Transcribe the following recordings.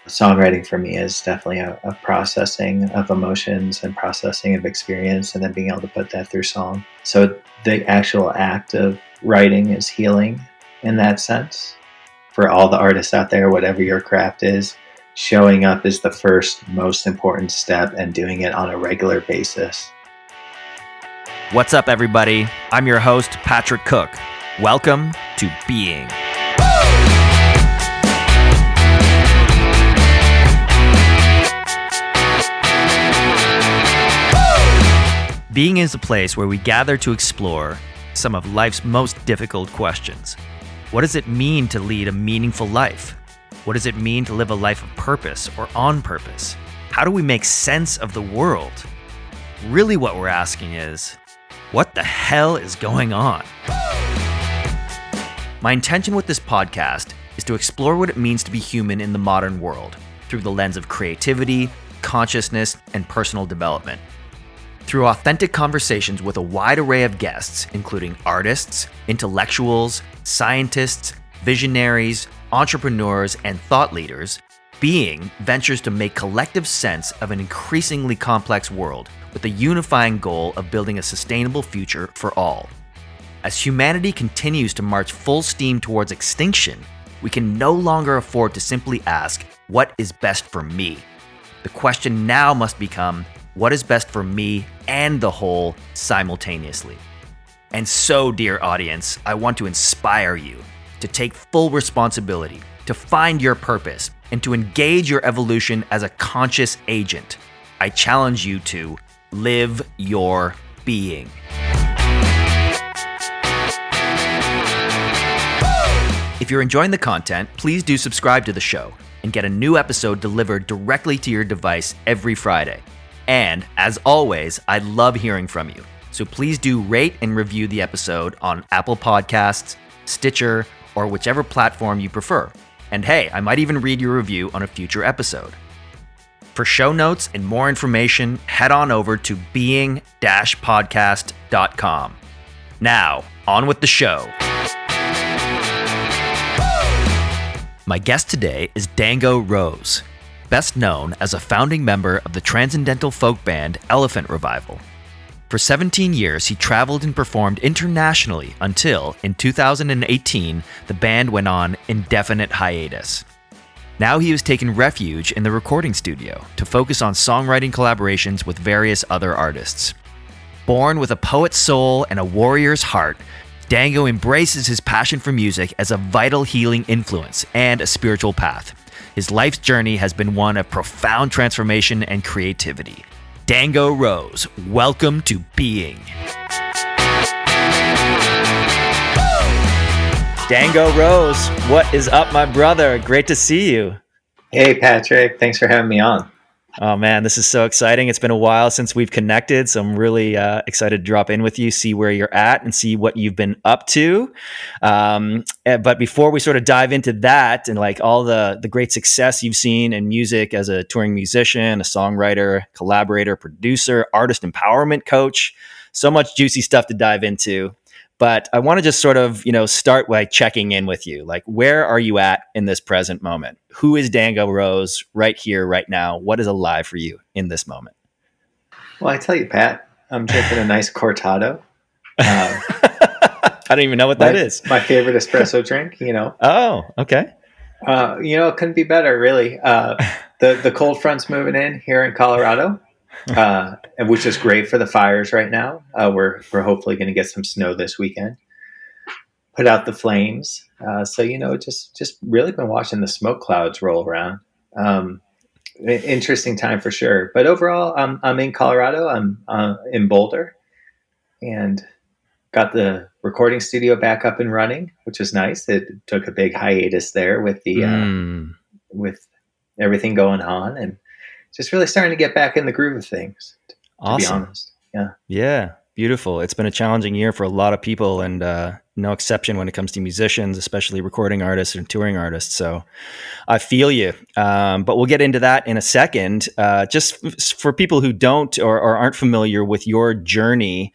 Songwriting for me is definitely a processing of emotions and processing of experience, and then being able to put that through song. So the actual act of writing is healing in that sense. For all the artists out there, whatever your craft is, showing up is the first most important step, and doing it on a regular basis. What's up, everybody? I'm your host, Patrick Cook. Welcome to Being. Being is a place where we gather to explore some of life's most difficult questions. What does it mean to lead a meaningful life? What does it mean to live a life of purpose or on purpose? How do we make sense of the world? Really, what we're asking is, what the hell is going on? My intention with this podcast is to explore what it means to be human in the modern world through the lens of creativity, consciousness, and personal development. Through authentic conversations with a wide array of guests, including artists, intellectuals, scientists, visionaries, entrepreneurs, and thought leaders, Being ventures to make collective sense of an increasingly complex world with the unifying goal of building a sustainable future for all. As humanity continues to march full steam towards extinction, we can no longer afford to simply ask, what is best for me? The question now must become, what is best for me and the whole simultaneously? And so, dear audience, I want to inspire you to take full responsibility, to find your purpose, and to engage your evolution as a conscious agent. I challenge you to live your being. If you're enjoying the content, please do subscribe to the show and get a new episode delivered directly to your device every Friday. And as always, I love hearing from you. So please do rate and review the episode on Apple Podcasts, Stitcher, or whichever platform you prefer. And hey, I might even read your review on a future episode. For show notes and more information, head on over to being-podcast.com. Now, on with the show. My guest today is Dango Rose, best known as a founding member of the transcendental folk band Elephant Revival. For 17 years, he traveled and performed internationally until, in 2018, the band went on indefinite hiatus. Now he has taken refuge in the recording studio to focus on songwriting collaborations with various other artists. Born with a poet's soul and a warrior's heart, Dango embraces his passion for music as a vital healing influence and a spiritual path. His life's journey has been one of profound transformation and creativity. Dango Rose, welcome to Being. Dango Rose, what is up, my brother? Great to see you. Hey, Patrick. Thanks for having me on. Oh man, this is so exciting. It's been a while since we've connected, so I'm really excited to drop in with you, see where you're at, and see what you've been up to. But before we sort of dive into that and like all the great success you've seen in music as a touring musician, a songwriter, collaborator, producer, artist empowerment coach, so much juicy stuff to dive into. But I want to just sort of, start by checking in with you. Like, where are you at in this present moment? Who is Dango Rose right here, right now? What is alive for you in this moment? Well, I tell you, Pat, I'm drinking a nice cortado. I don't even know what that is. My favorite espresso drink, Oh, okay. It couldn't be better, really. The cold front's moving in here in Colorado. Which is great for the fires right now. We're hopefully going to get some snow this weekend. Put out the flames. Just really been watching the smoke clouds roll around. Interesting time for sure. But overall, I'm in Colorado. I'm in Boulder, and got the recording studio back up and running, which is nice. It took a big hiatus there with the with everything going on, and just really starting to get back in the groove of things, to be honest. Yeah. Beautiful. It's been a challenging year for a lot of people, and no exception when it comes to musicians, especially recording artists and touring artists. So I feel you. But we'll get into that in a second. Just for people who don't or aren't familiar with your journey,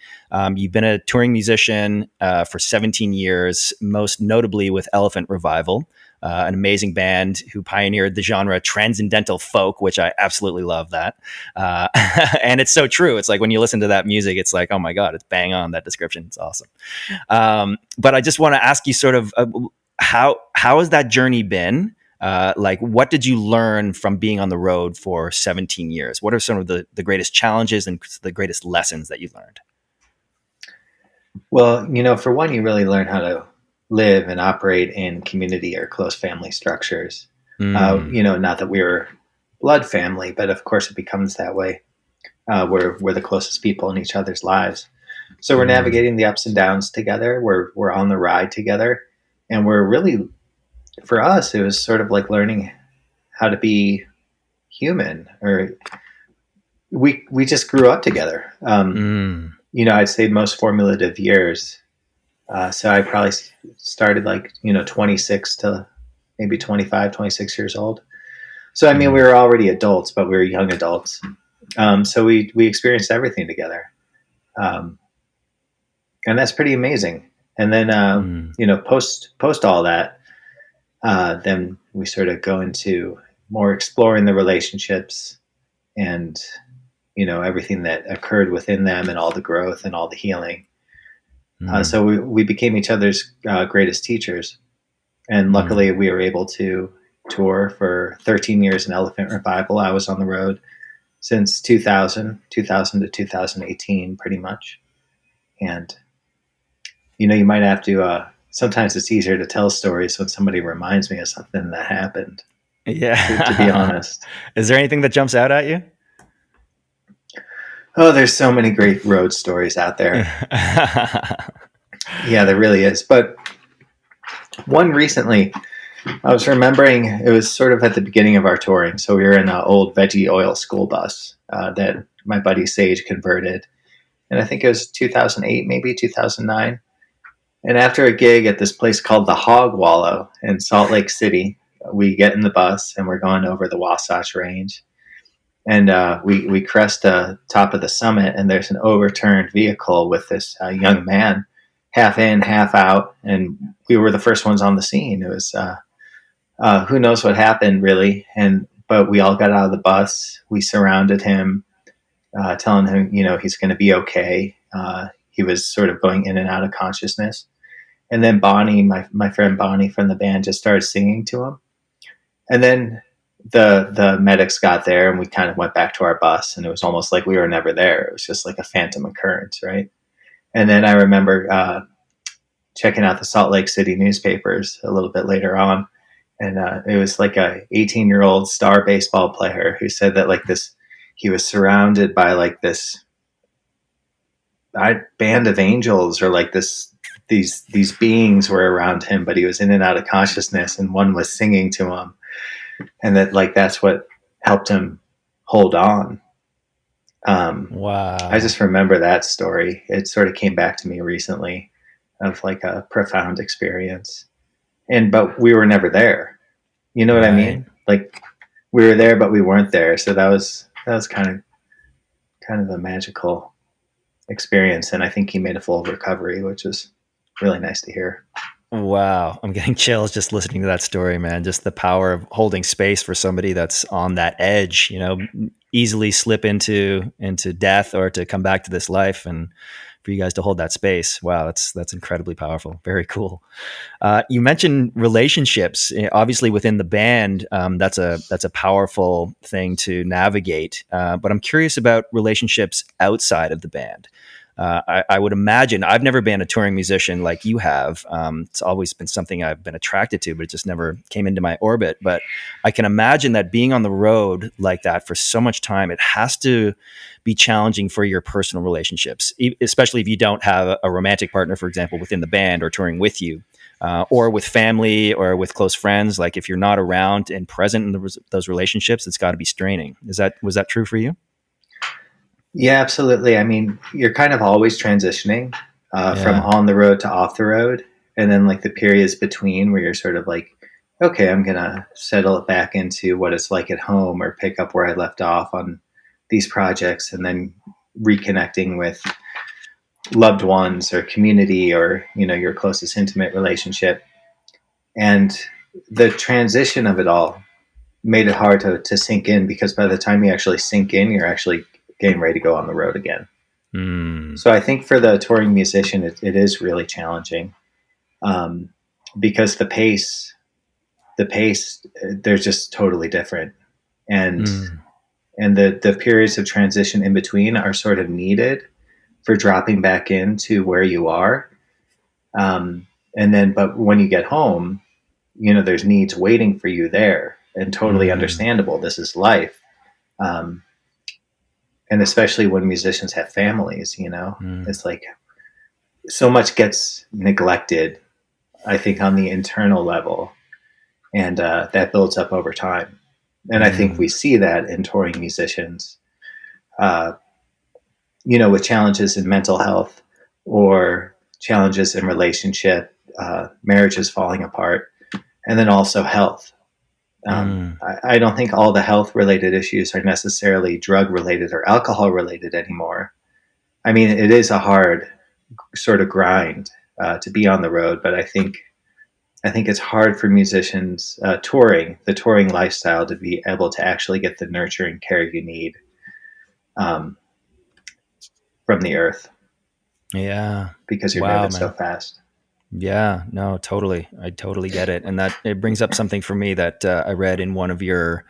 you've been a touring musician for 17 years, most notably with Elephant Revival. an amazing band who pioneered the genre transcendental folk, which I absolutely love that. And it's so true. It's like when you listen to that music, it's like, oh my God, it's bang on that description. It's awesome. But I just want to ask you sort of how has that journey been? Like, what did you learn from being on the road for 17 years? What are some of the greatest challenges and the greatest lessons that you learned? Well, for one, you really learn how to live and operate in community or close family structures. Mm, Not that we were blood family, but of course it becomes that way. We're the closest people in each other's lives. So we're mm, navigating the ups and downs together. We're on the ride together, and we're really, for us, it was sort of like learning how to be human. Or we just grew up together. mm, I'd say most formative years. So I probably started 26 to maybe 25, 26 years old. So I mean, we mm, were already adults, but we were young adults. So we experienced everything together. Um, and that's pretty amazing. And then mm, post all that, then we sort of go into more exploring the relationships and everything that occurred within them and all the growth and all the healing. mm, So we became each other's greatest teachers, and mm. luckily we were able to tour for 13 years in Elephant Revival. I was on the road since 2000 to 2018 pretty much. And you might have to sometimes it's easier to tell stories when somebody reminds me of something that happened, to be Yeah. honest. Is there anything that jumps out at you? Oh, there's so many great road stories out there. Yeah, there really is. But one recently, I was remembering, it was sort of at the beginning of our touring. So we were in an old veggie oil school bus that my buddy Sage converted. And I think it was 2008, maybe 2009. And after a gig at this place called the Hog Wallow in Salt Lake City, we get in the bus and we're going over the Wasatch Range. And we crest the top of the summit, and there's an overturned vehicle with this young man, half in, half out. And we were the first ones on the scene. It was who knows what happened really, but we all got out of the bus. We surrounded him, telling him he's going to be okay. He was sort of going in and out of consciousness, and then Bonnie, my friend Bonnie from the band, just started singing to him. And then the medics got there, and we kind of went back to our bus, and it was almost like we were never there. It was just like a phantom occurrence, right? And then I remember checking out the Salt Lake City newspapers a little bit later on, and it was like a 18-year-old star baseball player who said that he was surrounded by this band of angels, or these beings were around him, but he was in and out of consciousness, and one was singing to him, and that's what helped him hold on. I Wow. just remember that story. It sort of came back to me recently, of like a profound experience, but we were never there. You know what I Right. mean? Like, we were there, but we weren't there. So that was kind of a magical experience, and I think he made a full recovery, which was really nice to hear. Wow. I'm getting chills just listening to that story, man. Just the power of holding space for somebody that's on that edge, easily slip into death or to come back to this life, and for you guys to hold that space. Wow, that's incredibly powerful. Very cool. You mentioned relationships. Obviously, within the band, that's a powerful thing to navigate. But I'm curious about relationships outside of the band. I would imagine I've never been a touring musician like you have. It's always been something I've been attracted to, but it just never came into my orbit. But I can imagine that being on the road like that for so much time, it has to be challenging for your personal relationships, especially if you don't have a romantic partner, for example, within the band or touring with you. Or with family or with close friends, like if you're not around and present in those relationships, it's got to be straining. Was that true for you? Yeah, absolutely. I mean, you're kind of always transitioning from Yeah. on the road to off the road. And then the periods between where you're sort of like, okay, I'm going to settle it back into what it's like at home, or pick up where I left off on these projects, and then reconnecting with loved ones or community, or, your closest intimate relationship. And the transition of it all made it hard to sink in, because by the time you actually sink in, you're actually getting ready to go on the road again. Mm. So I think for the touring musician, it is really challenging, um, because the pace, they're just totally different, and Mm. the periods of transition in between are sort of needed for dropping back into where you are. And then, but when you get home, there's needs waiting for you there, and totally Mm. understandable. This is life. Um, and especially when musicians have families, Mm. it's like so much gets neglected, I think, on the internal level, and that builds up over time. And I think we Mm. see that in touring musicians, uh, with challenges in mental health, or challenges in relationship, marriages falling apart, and then also health. Mm. I don't think all the health related issues are necessarily drug related or alcohol related anymore. I mean, it is a hard sort of grind to be on the road, but I think it's hard for musicians, the touring lifestyle, to be able to actually get the nurturing care you need, um, from the earth, Yeah. because you're Wow, moving so man. fast. Yeah, no, totally. I totally get it. And that it brings up something for me that I read in one of your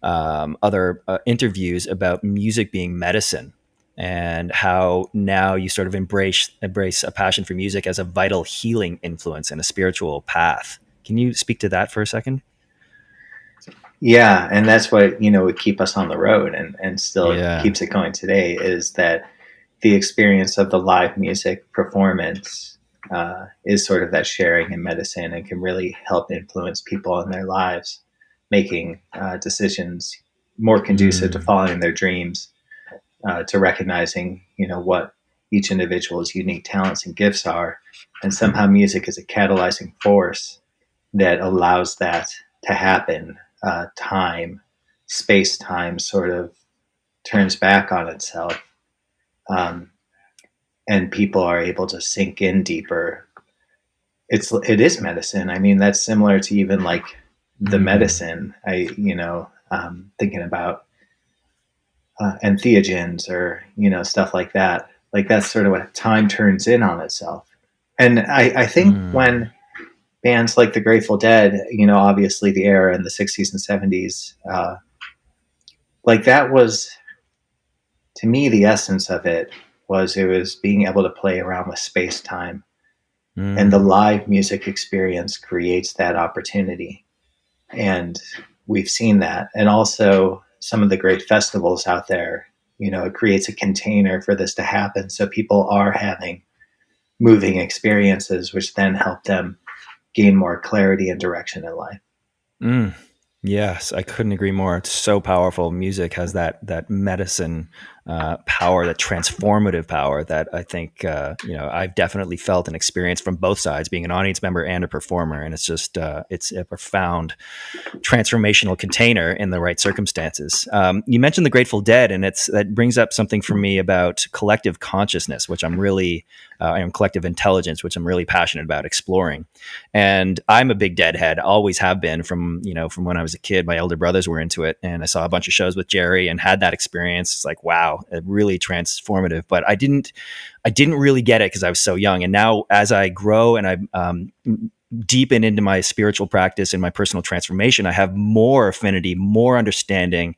other interviews about music being medicine, and how now you sort of embrace a passion for music as a vital healing influence and a spiritual path. Can you speak to that for a second? Yeah, and that's what would keep us on the road, and still Yeah. keeps it going today, is that the experience of the live music performance is sort of that sharing in medicine, and can really help influence people in their lives, making decisions more conducive to Mm. following their dreams, to recognizing what each individual's unique talents and gifts are, and somehow music is a catalyzing force that allows that to happen. Time, space, time sort of turns back on itself, um, and people are able to sink in deeper. It is medicine. I mean, that's similar to even like the Mm. medicine. Thinking about entheogens, or stuff like that. Like, that's sort of what time turns in on itself. And I think Mm. when bands like the Grateful Dead, obviously the era in the '60s and '70s, like, that was, to me, the essence of it was being able to play around with space time, and the Mm. live music experience creates that opportunity. And we've seen that. And also some of the great festivals out there, it creates a container for this to happen, so people are having moving experiences, which then help them gain more clarity and direction in life. Mm. Yes, I couldn't agree more. It's so powerful. Music has that medicine power, that transformative power that I think I've definitely felt and experienced from both sides, being an audience member and a performer. And it's just it's a profound transformational container in the right circumstances. You mentioned the Grateful Dead, and that brings up something for me about collective consciousness, which I'm really and collective intelligence, which I'm really passionate about exploring. And I'm a big Deadhead, always have been from when I was a kid. My elder brothers were into it, and I saw a bunch of shows with Jerry and had that experience. It's like, wow, really transformative. But I didn't really get it because I was so young. And now, as I grow and I deepen into my spiritual practice and my personal transformation, I have more affinity, more understanding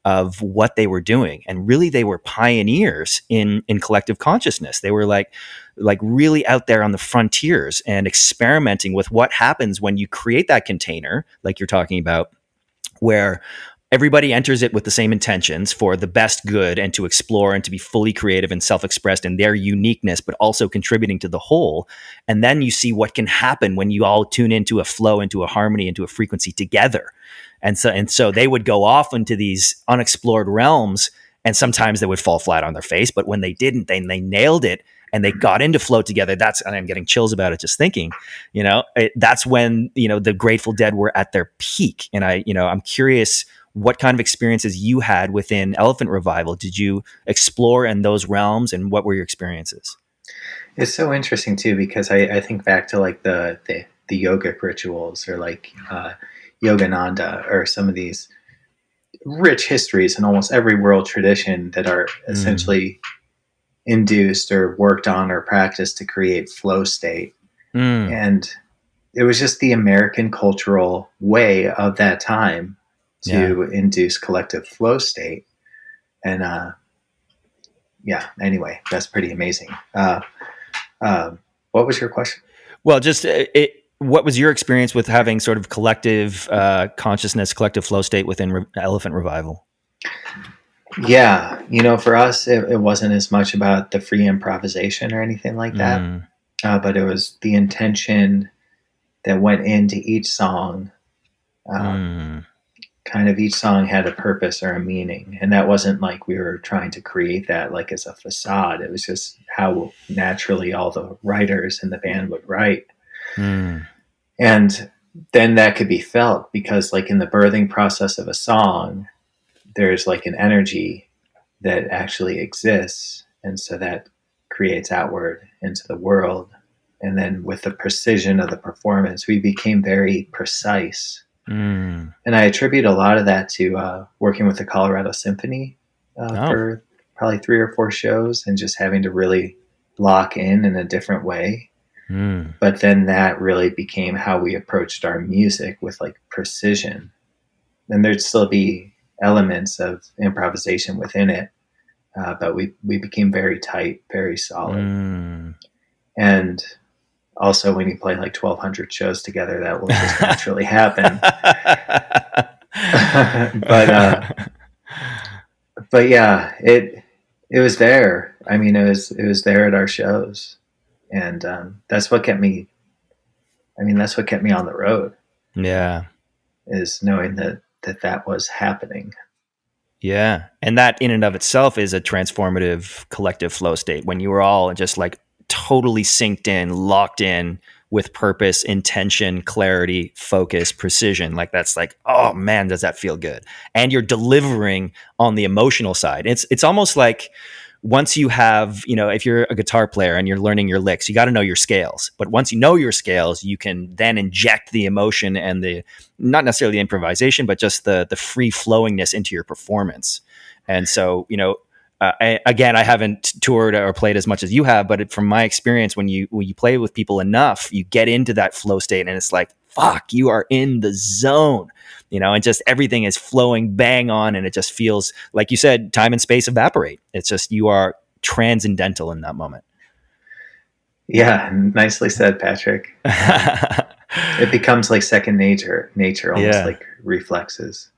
of what they were doing. And really, they were pioneers in collective consciousness. They were like really out there on the frontiers and experimenting with what happens when you create that container, like you're talking about, where everybody enters it with the same intentions for the best good and to explore and to be fully creative and self-expressed in their uniqueness, but also contributing to the whole. And then you see what can happen when you all tune into a flow, into a harmony, into a frequency together. And so they would go off into these unexplored realms, and sometimes they would fall flat on their face. But when they didn't, they nailed it and they got into flow together. And I'm getting chills about it just thinking, that's when, the Grateful Dead were at their peak. And I'm curious what kind of experiences you had within Elephant Revival. Did you explore in those realms, and what were your experiences? It's so interesting too, because I think back to like the the yogic rituals, or like Yogananda, or some of these rich histories in almost every world tradition that are essentially induced or worked on or practiced to create flow state. And it was just the American cultural way of that time Yeah. to induce collective flow state. And yeah, anyway, that's pretty amazing. What was your question? Well, just what was your experience with having sort of collective consciousness, collective flow state within Elephant Revival? Yeah, for us, it wasn't as much about the free improvisation or anything like that, but it was the intention that went into each song. Kind of each song had a purpose or a meaning, and that wasn't like we were trying to create that like as a facade. It was just how naturally all the writers in the band would write. And then that could be felt, because like in the birthing process of a song, there's like an energy that actually exists, and so that creates outward into the world. And then with the precision of the performance, we became very precise. And I attribute a lot of that to working with the Colorado Symphony for probably 3 or 4 shows, and just having to really lock in a different way. But then that really became how we approached our music, with like precision. And there'd still be elements of improvisation within it, but we became very tight, very solid. And also, when you play like 1,200 shows together, that will just naturally happen. But yeah, it was there. I mean, it was there at our shows, and that's what kept me. I mean, that's what kept me on the road. Yeah, is knowing that was happening. Yeah. And that in and of itself is a transformative collective flow state, when you were all just like totally synced in, locked in with purpose, intention, clarity, focus, precision. Like that's like, oh man, does that feel good? And you're delivering on the emotional side. It's almost like, once you have, if you're a guitar player and you're learning your licks, you got to know your scales. But once you know your scales, you can then inject the emotion and the, not necessarily the improvisation, but just the free flowingness into your performance. And so, I haven't toured or played as much as you have, but from my experience, when you play with people enough, you get into that flow state, and it's like, fuck, you are in the zone. And just everything is flowing bang on, and it just feels like, you said, time and space evaporate. It's just, you are transcendental in that moment. Yeah, nicely said, Patrick. It becomes like second nature, almost like reflexes.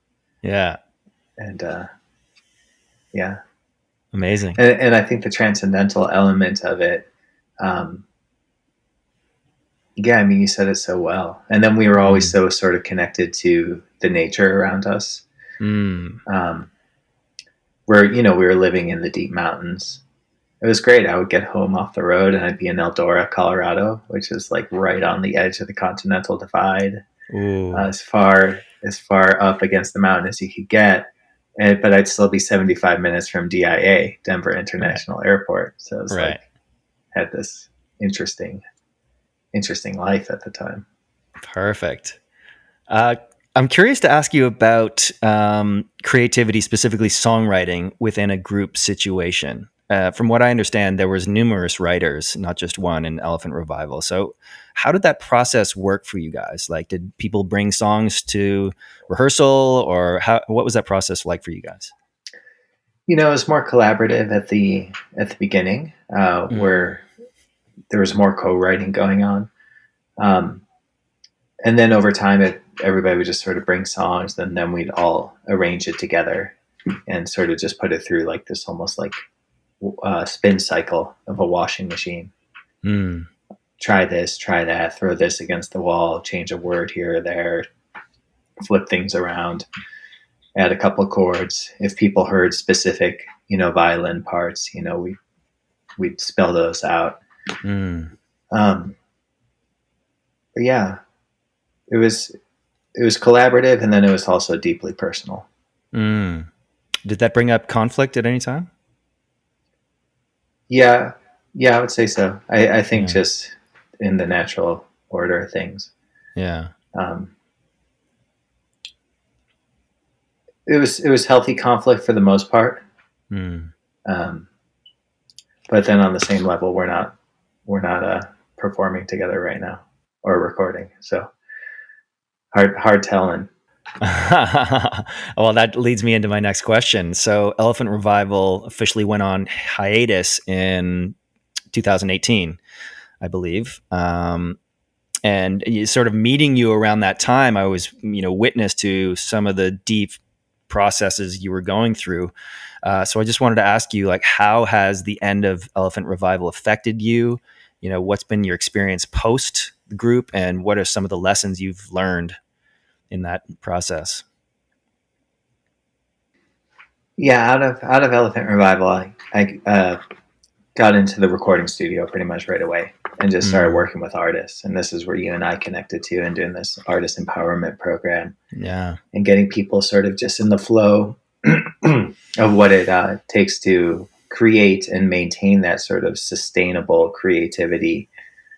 Yeah. And yeah. Amazing. And I think the transcendental element of it, yeah, I mean, you said it so well. And then we were always so sort of connected to the nature around us. Where, we were living in the deep mountains. It was great. I would get home off the road and I'd be in Eldora, Colorado, which is like right on the edge of the Continental Divide, as far up against the mountain as you could get. But I'd still be 75 minutes from DIA, Denver International Airport. So it was like, had this interesting life at the time. Perfect. I'm curious to ask you about creativity, specifically songwriting within a group situation. From what I understand, there was numerous writers, not just one, in Elephant Revival. So how did that process work for you guys? Like, did people bring songs to rehearsal, or what was that process like for you guys? It was more collaborative at the beginning, where there was more co-writing going on. And then over time, everybody would just sort of bring songs, and then we'd all arrange it together and sort of just put it through like this almost like spin cycle of a washing machine. Try this, try that, throw this against the wall, change a word here or there, flip things around, add a couple chords. If people heard specific, violin parts, we'd spell those out. But yeah, it was collaborative, and then it was also deeply personal. Did that bring up conflict at any time? Yeah, I would say so. I think just in the natural order of things. Yeah. Um, it was healthy conflict for the most part. Mm. Um, but then on the same level, we're not performing together right now or recording. So hard telling. Well, that leads me into my next question. So, Elephant Revival officially went on hiatus in 2018, I believe. And sort of meeting you around that time, I was, witness to some of the deep processes you were going through. So I just wanted to ask you, like, how has the end of Elephant Revival affected you? What's been your experience post the group, and what are some of the lessons you've learned in that process? Yeah, out of Elephant Revival, I got into the recording studio pretty much right away and just started Mm, working with artists. And this is where you and I connected to and doing this artist empowerment program yeah. and getting people sort of just in the flow of what it takes to create and maintain that sort of sustainable creativity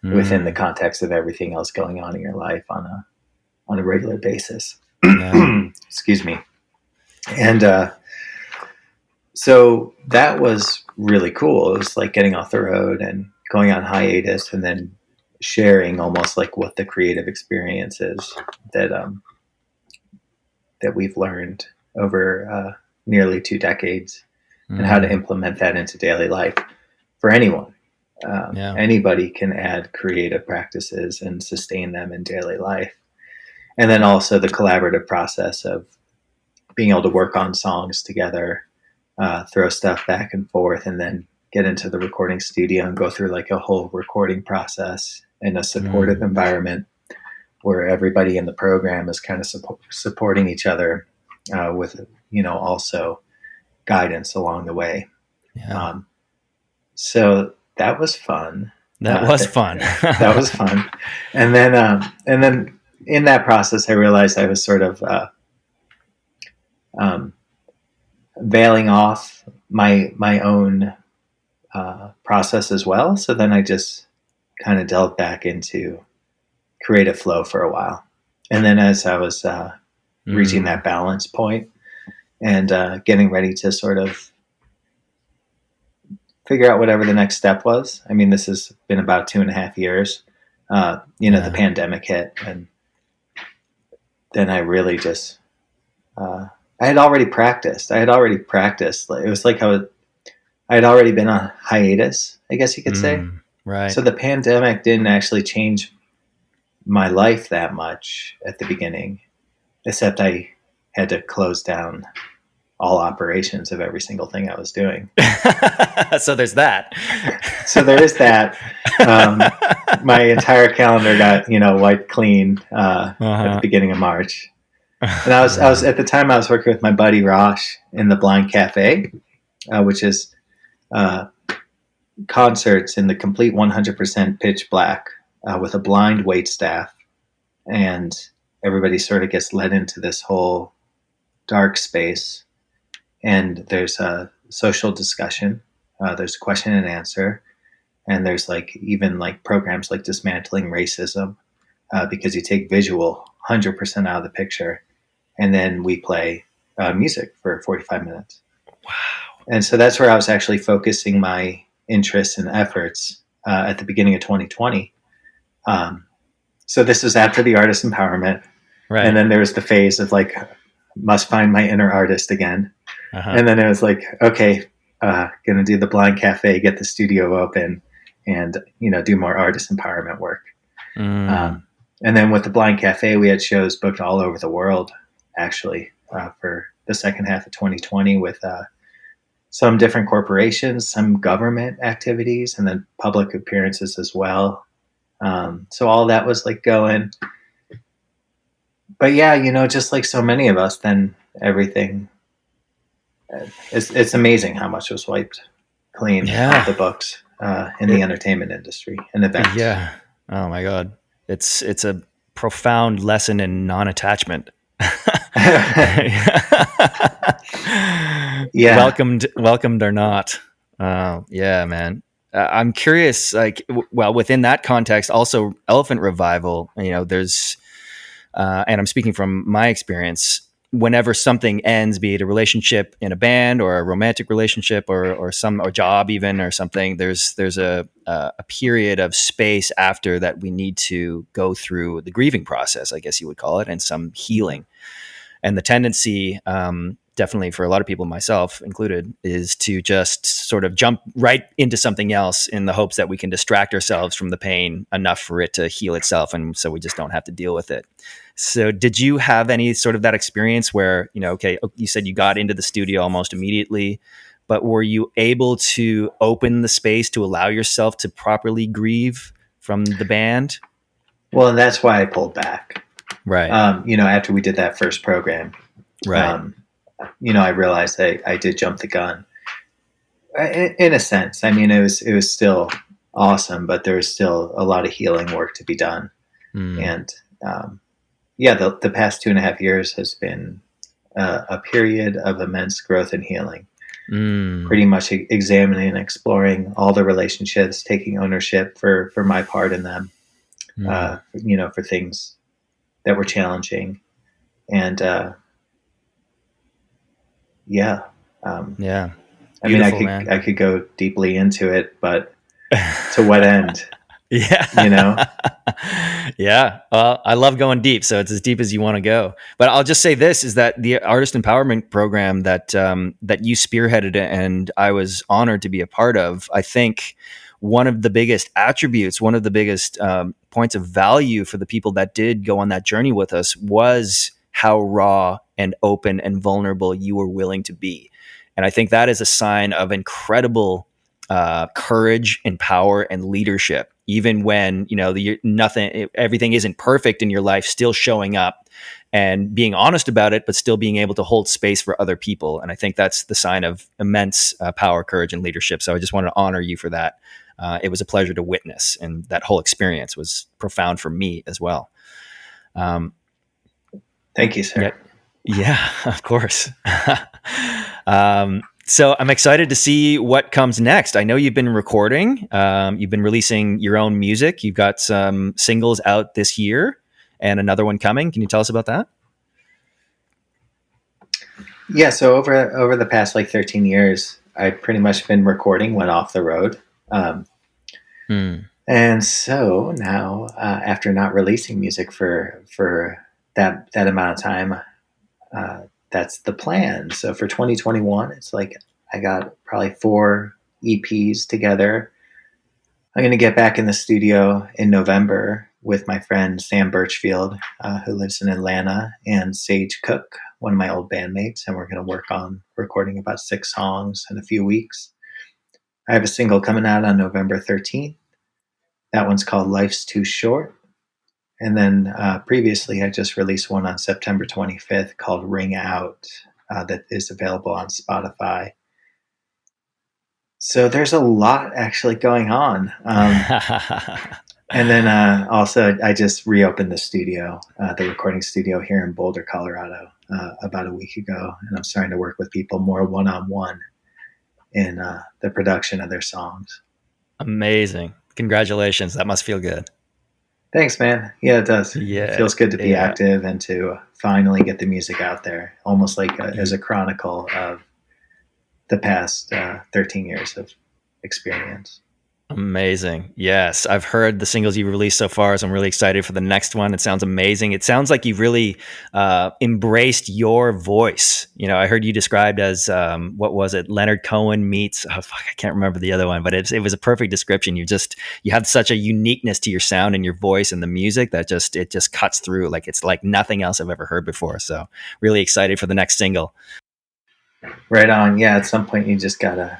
within the Mm, context of everything else going on in your life on a regular basis. yeah. Excuse me. And so that was really cool. It was like getting off the road and going on hiatus and then sharing almost like what the creative experience is that that we've learned over nearly 2 decades and how to Mm, implement that into daily life for anyone. yeah. Anybody can add creative practices and sustain them in daily life. And then also the collaborative process of being able to work on songs together, throw stuff back and forth, and then get into the recording studio and go through like a whole recording process in a supportive Mm, environment where everybody in the program is kind of supporting each other with, also guidance along the way. yeah. Um, so that was fun. That was That, fun. that was fun. And then in that process, I realized I was sort of um, veiling off my own process as well. So then I just kind of delved back into creative flow for a while. And then as I was reaching Mm, that balance point and getting ready to sort of figure out whatever the next step was. I mean, this has been about 2.5 years. The yeah. pandemic hit, and then I really just I had already practiced. I had already practiced. It was like I had already been on hiatus, I guess you could say. Right. So the pandemic didn't actually change my life that much at the beginning, except I had to close down all operations of every single thing I was doing. So there's that. So there is that. My entire calendar got wiped clean at the Uh-huh. beginning of March, and I was Yeah. at the time I was working with my buddy Rosh in the Blind Cafe, which is uh, concerts in the complete 100% pitch black with a blind wait staff, and everybody sort of gets led into this whole dark space, and there's a social discussion, there's question and answer, and there's like even like programs like dismantling racism, because you take visual 100% out of the picture, and then we play music for 45 minutes. Wow. And so that's where I was actually focusing my interests and efforts at the beginning of 2020. Um, so this was after the artist empowerment, and Right. then there was the phase of like must find my inner artist again, Uh-huh. and then it was like, okay, gonna do the blind cafe, get the studio open, and do more artist empowerment work. Mm, Um, and then with the blind cafe, we had shows booked all over the world, actually, for the second half of 2020 with some different corporations, some government activities, and then public appearances as well. So all that was like going. But yeah, just like so many of us, then everything. It's amazing how much was wiped clean off yeah. the books in the It, entertainment industry and events. yeah. Oh my God. It's a profound lesson in non-attachment. Yeah. Welcomed or not. Yeah, man. I'm curious, like, well, within that context, also Elephant Revival, there's and I'm speaking from my experience, whenever something ends, be it a relationship in a band or a romantic relationship or job even or something, there's a period of space after that we need to go through the grieving process, I guess you would call it, and some healing. And the tendency, definitely for a lot of people, myself included, is to just sort of jump right into something else in the hopes that we can distract ourselves from the pain enough for it to heal itself. And so we just don't have to deal with it. So did you have any sort of that experience where, okay, you said you got into the studio almost immediately, but were you able to open the space to allow yourself to properly grieve from the band? Well, and that's why I pulled back. Right. After we did that first program, right. I realized I did jump the gun. In a sense, I mean, it was still awesome, but there was still a lot of healing work to be done. And the past 2.5 years has been a period of immense growth and healing. Pretty much examining and exploring all the relationships, taking ownership for my part in them, for things that were challenging. And I mean, I could go deeply into it, but to what end? Yeah. Yeah. Well, I love going deep, so it's as deep as you want to go. But I'll just say this is that the artist empowerment program that you spearheaded and I was honored to be a part of, I think one of the biggest attributes, one of the biggest points of value for the people that did go on that journey with us was how raw and open and vulnerable you were willing to be. And I think that is a sign of incredible courage and power and leadership, even when everything isn't perfect in your life, still showing up and being honest about it, but still being able to hold space for other people. And I think that's the sign of immense power, courage, and leadership. So I just wanted to honor you for that. It was a pleasure to witness, and that whole experience was profound for me as well. Thank you, sir. Yeah, of course. So I'm excited to see what comes next. I know you've been recording. You've been releasing your own music. You've got some singles out this year and another one coming. Can you tell us about that? Yeah. So over the past 13 years, I've pretty much been recording when off the road. And so now, after not releasing music for that amount of time, that's the plan. So for 2021, it's like I got probably 4 EPs together. I'm going to get back in the studio in November with my friend Sam Birchfield, who lives in Atlanta, and Sage Cook, one of my old bandmates, and we're going to work on recording about 6 songs in a few weeks. I have a single coming out on November 13th. That one's called Life's Too Short. And then previously, I just released one on September 25th called Ring Out that is available on Spotify. So there's a lot actually going on. And then also, I just reopened the studio, the recording studio here in Boulder, Colorado, about a week ago. And I'm starting to work with people more one-on-one in the production of their songs. Amazing. Congratulations. That must feel good. Thanks, man. Yeah, it does. Yeah, it feels good to be active and to finally get the music out there, almost like as a chronicle of the past 13 years of experience. Amazing. Yes. I've heard the singles you've released so far, so I'm really excited for the next one. It sounds amazing. It sounds like you've really embraced your voice. I heard you described as, what was it? Leonard Cohen meets, I can't remember the other one, but it was a perfect description. You have such a uniqueness to your sound and your voice and the music that it just cuts through. Like it's like nothing else I've ever heard before. So really excited for the next single. Right on. Yeah. At some point you just gotta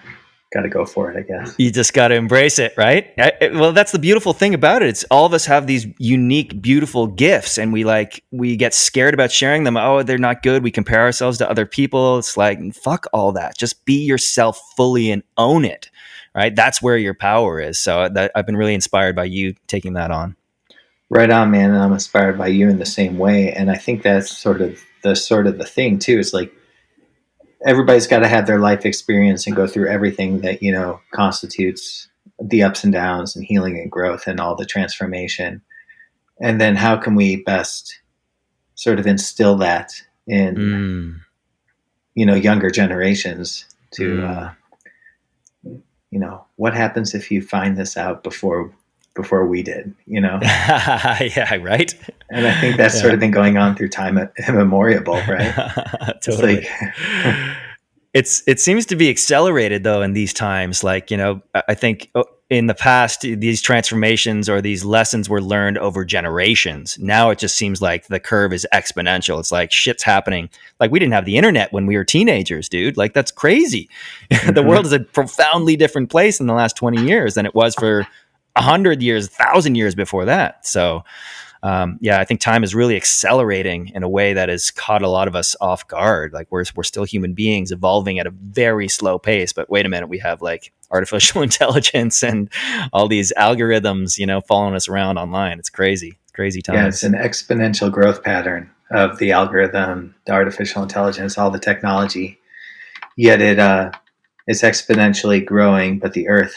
go for it, I guess. You just got to embrace it, right? Well, that's the beautiful thing about it. It's all of us have these unique, beautiful gifts, and we get scared about sharing them. Oh, they're not good. We compare ourselves to other people. It's like, fuck all that. Just be yourself fully and own it, right? That's where your power is. So I've been really inspired by you taking that on. Right on, man. And I'm inspired by you in the same way. And I think that's sort of the thing too. It's like, everybody's got to have their life experience and go through everything that, constitutes the ups and downs and healing and growth and all the transformation. And then how can we best sort of instill that in, Mm. younger generations to, Mm. what happens if you find this out before we did. Yeah, right. And I think that's sort Yeah. of been going on through time immemorial, right? It's like, Totally. It seems to be accelerated though in these times. Like, I think in the past these transformations or these lessons were learned over generations. Now it just seems like the curve is exponential. It's like shit's happening. Like we didn't have the internet when we were teenagers, dude. Like that's crazy. The world mhm. is a profoundly different place in the last 20 years than it was for 100 years, 1,000 years before that. So yeah, I think time is really accelerating in a way that has caught a lot of us off guard. Like we're still human beings evolving at a very slow pace, but wait a minute, we have like artificial intelligence and all these algorithms, following us around online. It's crazy. It's crazy Yeah, it's times. an exponential growth pattern of the algorithm, the artificial intelligence, all the technology. Yet it's exponentially growing, but the Earth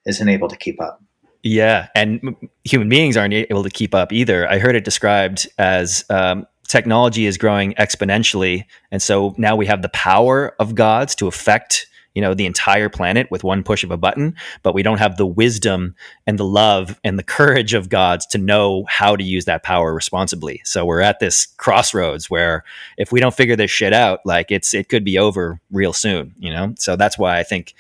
isn't able to keep up. Yeah, and human beings aren't able to keep up either. I heard it described as technology is growing exponentially, and so now we have the power of gods to affect the entire planet with one push of a button, but we don't have the wisdom and the love and the courage of gods to know how to use that power responsibly. So we're at this crossroads where if we don't figure this shit out, like it could be over real soon. So that's why I think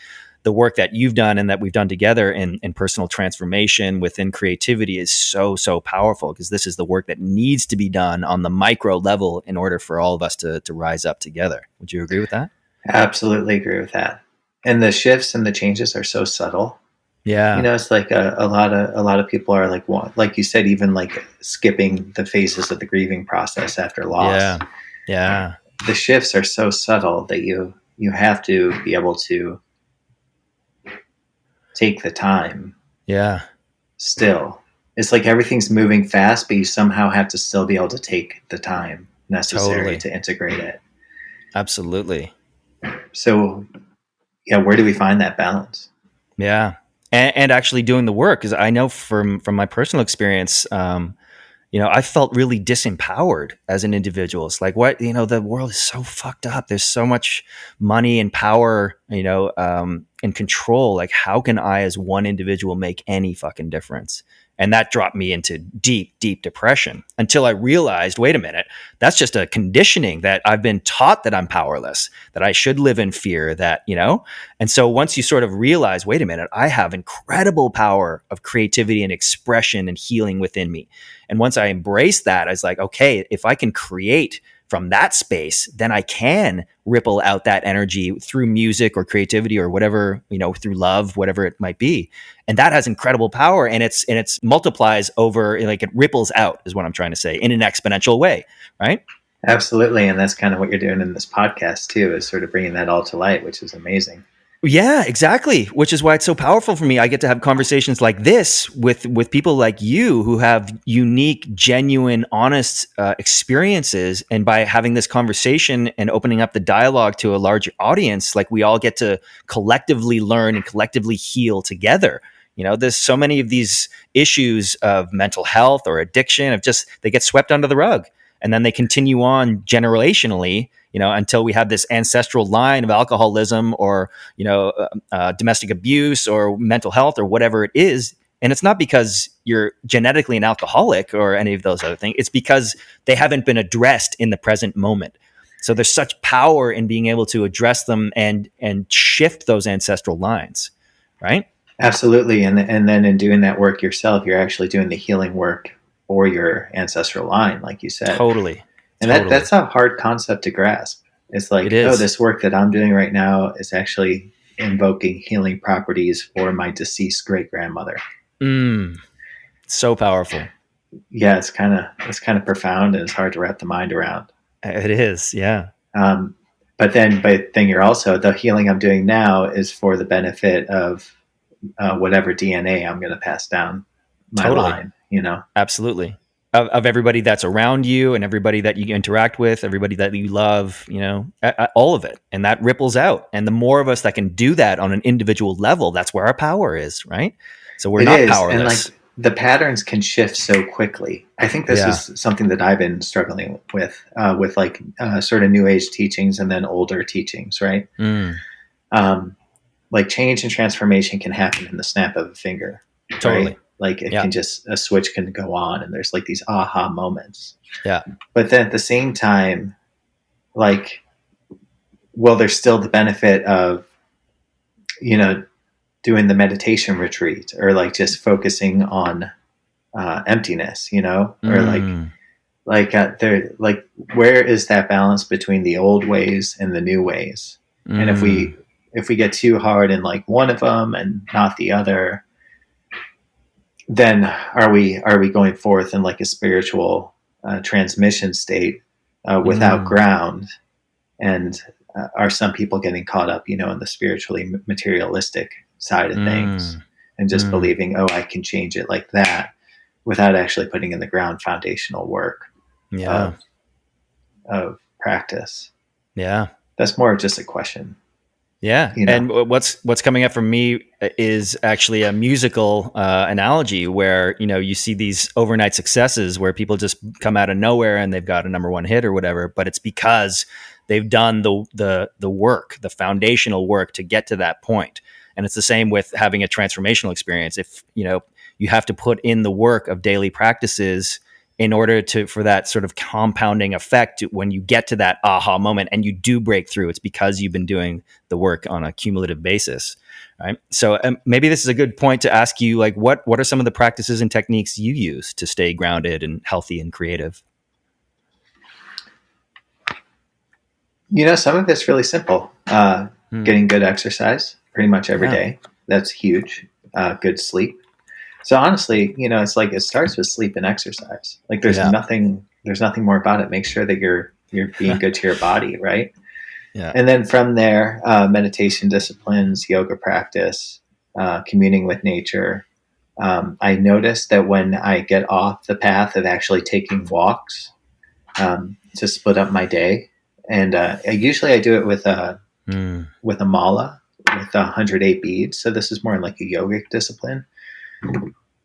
the work that you've done and that we've done together in personal transformation within creativity is so powerful, because this is the work that needs to be done on the micro level in order for all of us to rise up together. Would you agree with that? Absolutely agree with that. And the shifts and the changes are so subtle. Yeah. It's like a lot of people are like you said, even like skipping the phases of the grieving process after loss. Yeah. Yeah. The shifts are so subtle that you have to be able to take the time Yeah. still. It's like everything's moving fast, but you somehow have to still be able to take the time necessary Totally. to integrate it. Absolutely. So, yeah, where do we find that balance? Yeah. And actually doing the work, because I know from my personal experience, I felt really disempowered as an individual. It's like, the world is so fucked up. There's so much money and power, and control. Like, how can I, as one individual, make any fucking difference? And that dropped me into deep depression until I realized, wait a minute, that's just a conditioning that I've been taught, that I'm powerless, that I should live in fear, and so once you sort of realize, wait a minute, I have incredible power of creativity and expression and healing within me. And once I embraced that, I was like, okay, if I can create from that space, then I can ripple out that energy through music or creativity or whatever, through love, whatever it might be. And that has incredible power, and it's multiplies over, like it ripples out, is what I'm trying to say, in an exponential way, right? Absolutely, and that's kind of what you're doing in this podcast too, is sort of bringing that all to light, which is amazing. Yeah, exactly. Which is why it's so powerful for me. I get to have conversations like this with people like you who have unique, genuine, honest experiences. And by having this conversation and opening up the dialogue to a larger audience, like we all get to collectively learn and collectively heal together. There's so many of these issues of mental health or addiction they get swept under the rug, and then they continue on generationally, until we have this ancestral line of alcoholism or, domestic abuse or mental health or whatever it is. And it's not because you're genetically an alcoholic or any of those other things. It's because they haven't been addressed in the present moment. So there's such power in being able to address them and shift those ancestral lines, right? Absolutely, and then in doing that work yourself, you're actually doing the healing work for your ancestral line, like you said. Totally. And that's a hard concept to grasp. It's It like, oh, is. this work that I'm doing right now is actually invoking healing properties for my deceased great grandmother. So powerful. Yeah, it's kind of profound, and it's hard to wrap the mind around. It is. Yeah. But then you're also, the healing I'm doing now is for the benefit of whatever DNA I'm going to pass down my Totally. line. Absolutely. Of everybody that's around you and everybody that you interact with, everybody that you love, all of it. And that ripples out. And the more of us that can do that on an individual level, that's where our power is, right? So we're It not is, and like powerless. the patterns can shift so quickly. I think this Yeah. is something that I've been struggling with like sort of new age teachings and then older teachings, right? Mm, Um, like change and transformation can happen in the snap of a finger, right? totally. Like it Yeah. can just, a switch can go on and there's like these aha moments. Yeah. But then at the same time, like, well, there's still the benefit of, you know, doing the meditation retreat or like just focusing on emptiness, you know, or Mm, there, like, where is that balance between the old ways and the new ways? And mm, if we get too hard in like one of them and not the other, then are we going forth in like a spiritual transmission state without mm, ground? And are some people getting caught up, you know, in the spiritually materialistic side of things mm, and just mm. believing, oh, I can change it like that, without actually putting in the ground foundational work Yeah. of practice? Yeah. That's more of just a question, Yeah, you know. and what's coming up for me is actually a musical analogy where you see these overnight successes where people just come out of nowhere and they've got a number one hit or whatever, but it's because they've done the work, the foundational work to get to that point. And it's the same with having a transformational experience. If you have to put in the work of daily practices in order to for that sort of compounding effect when you get to that aha moment and you do break through, it's because you've been doing the work on a cumulative basis, right? So maybe this is a good point to ask you, like, what are some of the practices and techniques you use to stay grounded and healthy and creative? You know, some of it's really simple. Hmm. Getting good exercise pretty much every Yeah. day. That's huge. Good sleep. So honestly, you know, it's like it starts with sleep and exercise. Like Yeah. there's nothing more about it. Make sure that you're being good to your body, right? Yeah. And then from there, meditation disciplines, yoga practice, communing with nature. I notice that when I get off the path of actually taking walks, to split up my day, and usually I do it Hmm. with a mala with 108 beads. So this is more like a yogic discipline.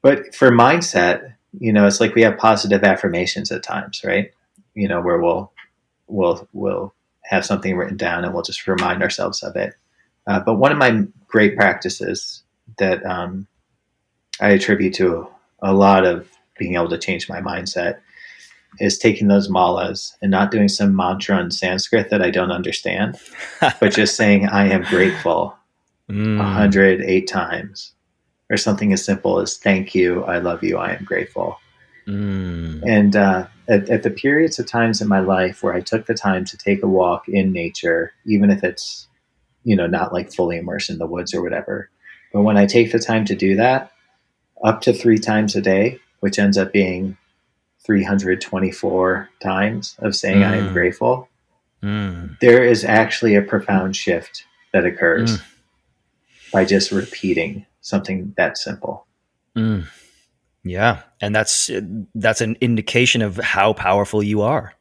But for mindset, you know, it's like we have positive affirmations at times, right? You know, where we'll have something written down and we'll just remind ourselves of it. But one of my great practices that I attribute to a lot of being able to change my mindset is taking those malas and not doing some mantra in Sanskrit that I don't understand, but just saying I am grateful Mm, 108 times, or something as simple as thank you, I love you, I am grateful. mm, And at the periods of times in my life where I took the time to take a walk in nature, even if it's, you know, not like fully immersed in the woods or whatever, but when I take the time to do that up to 3 times a day, which ends up being 324 times of saying I am mm, grateful, mm, there is actually a profound shift that mm, occurs by just repeating something that simple. mm. Yeah, and that's an indication of how powerful you are.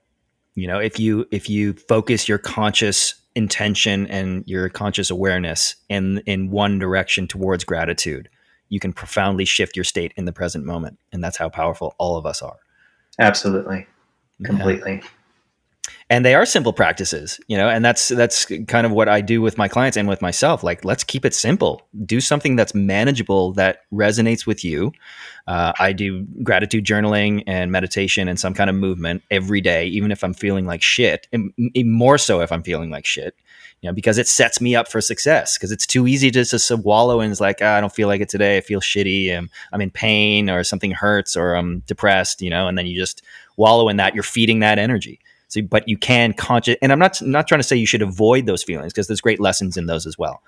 If you focus your conscious intention and your conscious awareness in one direction towards gratitude, you can profoundly shift your state in the present moment, and that's how powerful all of us are. Absolutely. Yeah. Completely. And they are simple practices, and that's kind of what I do with my clients and with myself. Like, let's keep it simple. Do something that's manageable, that resonates with you. I do gratitude journaling and meditation and some kind of movement every day, even if I'm feeling like shit, and more so if I'm feeling like shit, because it sets me up for success. Because it's too easy to just wallow and it's like, I don't feel like it today. I feel shitty. I'm in pain, or something hurts, or I'm depressed, and then you just wallow in that. You're feeding that energy. So, but you can conscious, and I'm not trying to say you should avoid those feelings, because there's great lessons in those as well.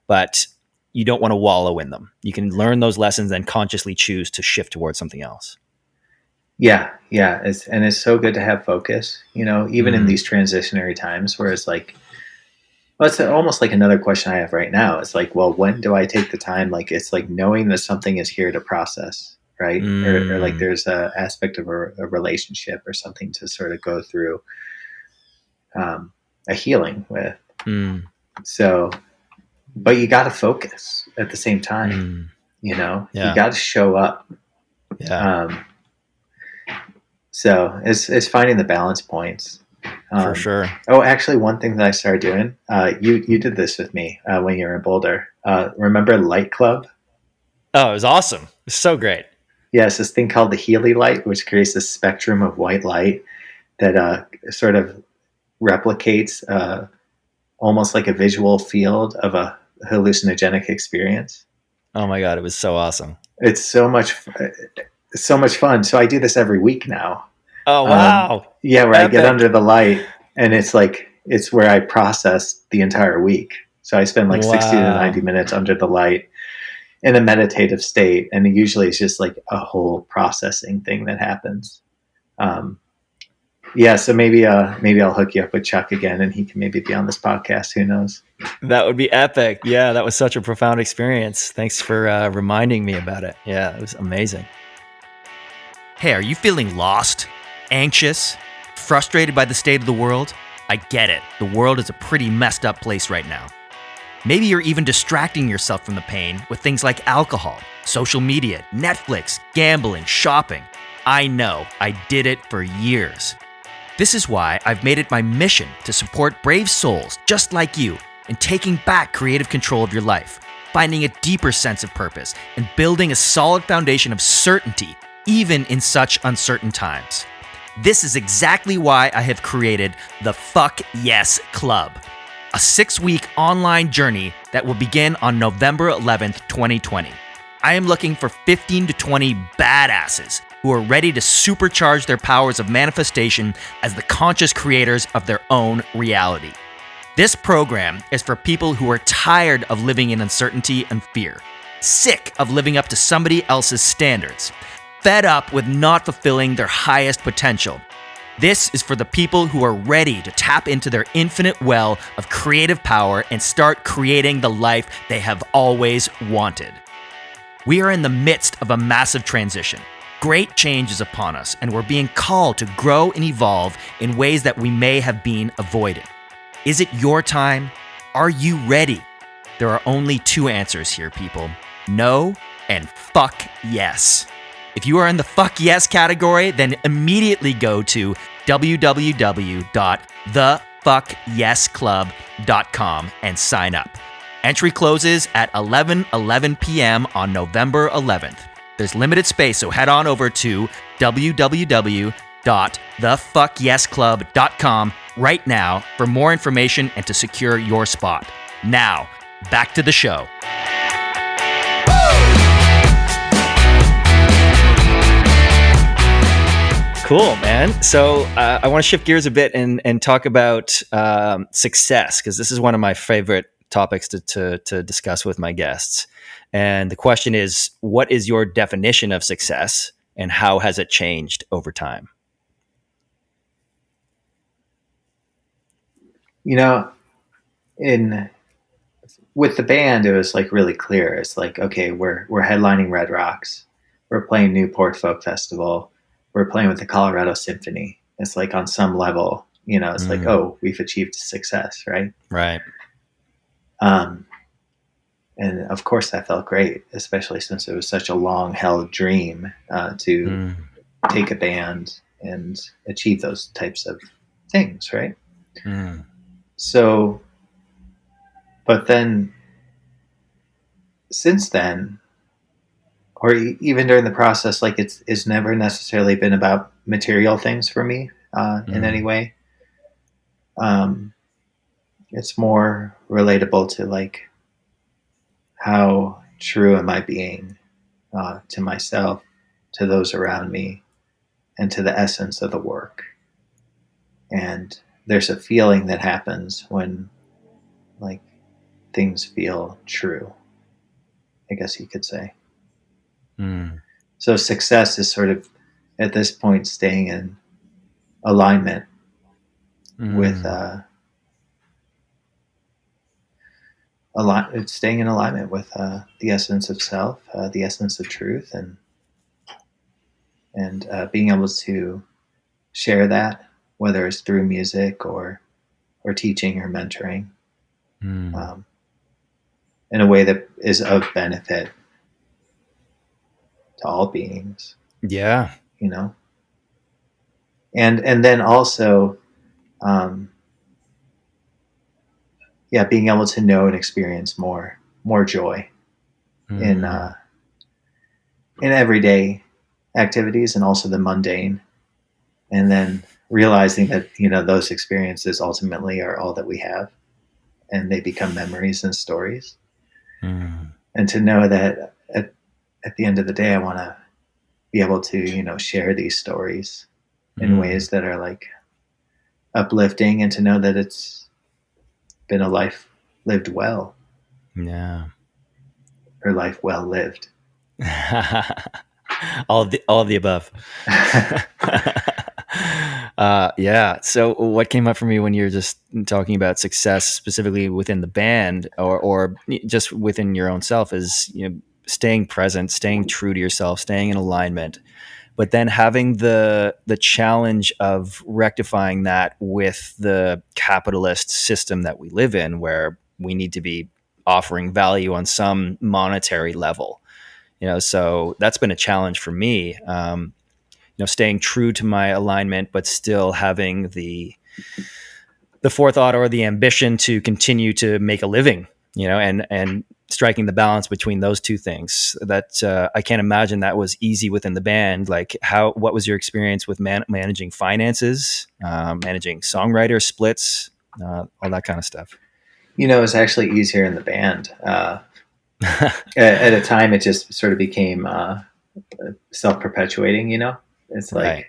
But you don't want to wallow in them. You can learn those lessons and consciously choose to shift towards something else. Yeah, yeah. It's so good to have focus, you know, even in Mm, these transitionary times where it's like, well, it's almost like another question I have right now. It's like, well, when do I take the time? Like, it's like knowing that something is here to process, right? Or like mm, there's a aspect of a relationship or something to sort of go through a healing with. mm, So, but you got to focus at the same time, mm. you know, you Yeah. got to show up. Yeah, Um, so it's finding the balance points. for sure. Oh, actually, one thing that I started doing, you did this with me when you were in Boulder. Remember Light Club? Oh, it was awesome. It was so great. Yes, this thing called the Healy light, which creates this spectrum of white light that sort of replicates almost like a visual field of a hallucinogenic experience. Oh my God, it was so awesome. It's so much fun. So I do this every week now. Oh, wow. Yeah, where I get Epic. under the light, and it's where I process the entire week. So I spend like 60 to Wow. 90 minutes under the light in a meditative state, and usually it's just like a whole processing thing that happens. Um, yeah, so maybe I'll hook you up with Chuck again, and he can maybe be on this podcast. Who knows? That would be epic. Yeah, that was such a profound experience. Thanks for reminding me about it. Yeah, it was amazing. Hey, are you feeling lost, anxious, frustrated by the state of the world? I get it. The world is a pretty messed up place right now. Maybe you're even distracting yourself from the pain with things like alcohol, social media, Netflix, gambling, shopping. I know, I did it for years. This is why I've made it my mission to support brave souls just like you in taking back creative control of your life, finding a deeper sense of purpose, and building a solid foundation of certainty even in such uncertain times. This is exactly why I have created the Fuck Yes Club, a 6-week online journey that will begin on November 11th, 2020. I am looking for 15 to 20 badasses who are ready to supercharge their powers of manifestation as the conscious creators of their own reality. This program is for people who are tired of living in uncertainty and fear, sick of living up to somebody else's standards, fed up with not fulfilling their highest potential. This is for the people who are ready to tap into their infinite well of creative power and start creating the life they have always wanted. We are in the midst of a massive transition. Great change is upon us, and we're being called to grow and evolve in ways that we may have been avoiding. Is it your time? Are you ready? There are only two answers here, people. No and fuck yes. If you are in the fuck yes category, then immediately go to www.thefuckyesclub.com and sign up. Entry closes at 11:11 p.m. on November 11th. There's limited space, so head on over to www.thefuckyesclub.com right now for more information and to secure your spot. Now, back to the show. Cool, man. So I want to shift gears a bit and talk about success, because this is one of my favorite topics to discuss with my guests. And the question is, what is your definition of success, and how has it changed over time? You know, in with the band, it was like really clear. It's like, okay, we're headlining Red Rocks, we're playing Newport Folk Festival, we're playing with the Colorado Symphony. It's like on some level, it's like, oh, we've achieved success, right? Right. Um, and of course, that felt great, especially since it was such a long held dream to take a band and achieve those types of things, right? So, but then since then, or even during the process, like it's never necessarily been about material things for me in any way. It's more relatable to like how true am I being to myself, to those around me, and to the essence of the work. And there's a feeling that happens when like things feel true, I guess you could say. So success is sort of at this point staying in alignment with staying in alignment with the essence of self, the essence of truth, and being able to share that, whether it's through music or teaching or mentoring, in a way that is of benefit to all beings. Yeah. you know, and then also, um, yeah, being able to know and experience more joy in Mm. uh, in everyday activities and also the mundane, and then realizing that those experiences ultimately are all that we have, and they become memories and stories, Mm. and to know that at the end of the day, I want to be able to share these stories in Mm. ways that are like uplifting, and to know that it's been a life lived well, Yeah. or life well lived. All of the above. Yeah. So what came up for me when you're just talking about success specifically within the band, or just within your own self, is, staying present, staying true to yourself, staying in alignment, but then having the challenge of rectifying that with the capitalist system that we live in, where we need to be offering value on some monetary level. So that's been a challenge for me. Staying true to my alignment, but still having the forethought or the ambition to continue to make a living. And striking the balance between those two things. That I can't imagine that was easy within the band. Like, what was your experience with managing finances, managing songwriter splits, all that kind of stuff? It's actually easier in the band. At a time, it just sort of became self-perpetuating. It's Right.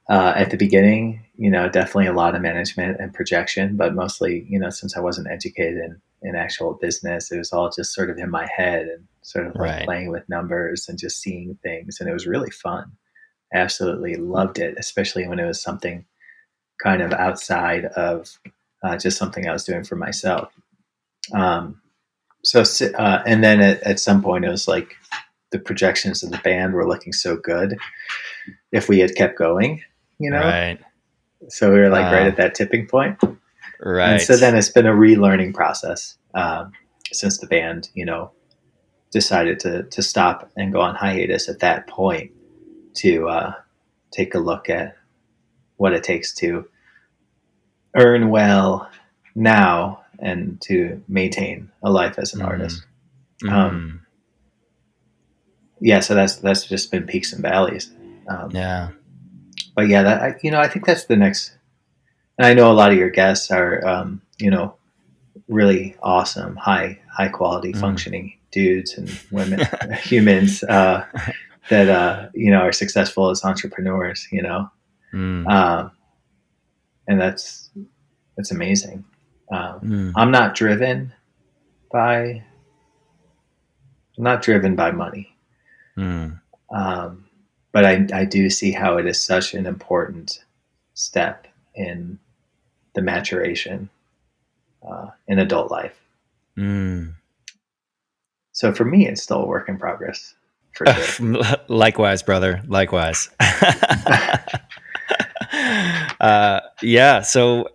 like, at the beginning, definitely a lot of management and projection, but mostly, since I wasn't educated in actual business, it was all just sort of in my head, and sort of like Right. playing with numbers and just seeing things. And it was really fun. I absolutely loved it, especially when it was something kind of outside of just something I was doing for myself. Um, and then at some point, it was like the projections of the band were looking so good if we had kept going, you know? Right. So we were like right at Wow. that tipping point. And so then Right. it's been a relearning process, since the band, decided to stop and go on hiatus at that point, to take a look at what it takes to earn well now and to maintain a life as an Mm. artist. Um, Mm. yeah, so that's just been peaks and valleys. Um, Yeah. but yeah, I think that's the next. And I know a lot of your guests are, really awesome, high quality Mm. functioning dudes and women, humans, that are successful as entrepreneurs. Mm. Um, and that's amazing. Mm. I'm not driven by I'm not driven by money. Mm. Um, but I do see how it is such an important step in the maturation in adult life. Mm. So for me, it's still a work in progress, for sure. Likewise, brother. Likewise. Yeah. So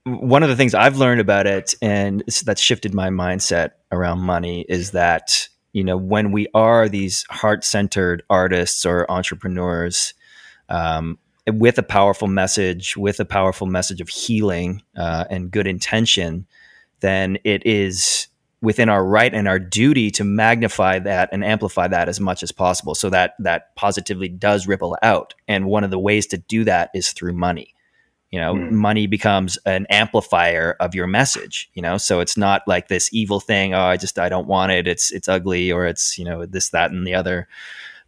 one of the things I've learned about it, and that's shifted my mindset around money, is that, when we are these heart-centered artists or entrepreneurs, um, with a powerful message of healing and good intention, then it is within our right and our duty to magnify that and amplify that as much as possible, so that that positively does ripple out. And one of the ways to do that is through money. Mm, Money becomes an amplifier of your message. So it's not like this evil thing. Oh, I don't want it. It's ugly, or it's, this, that, and the other.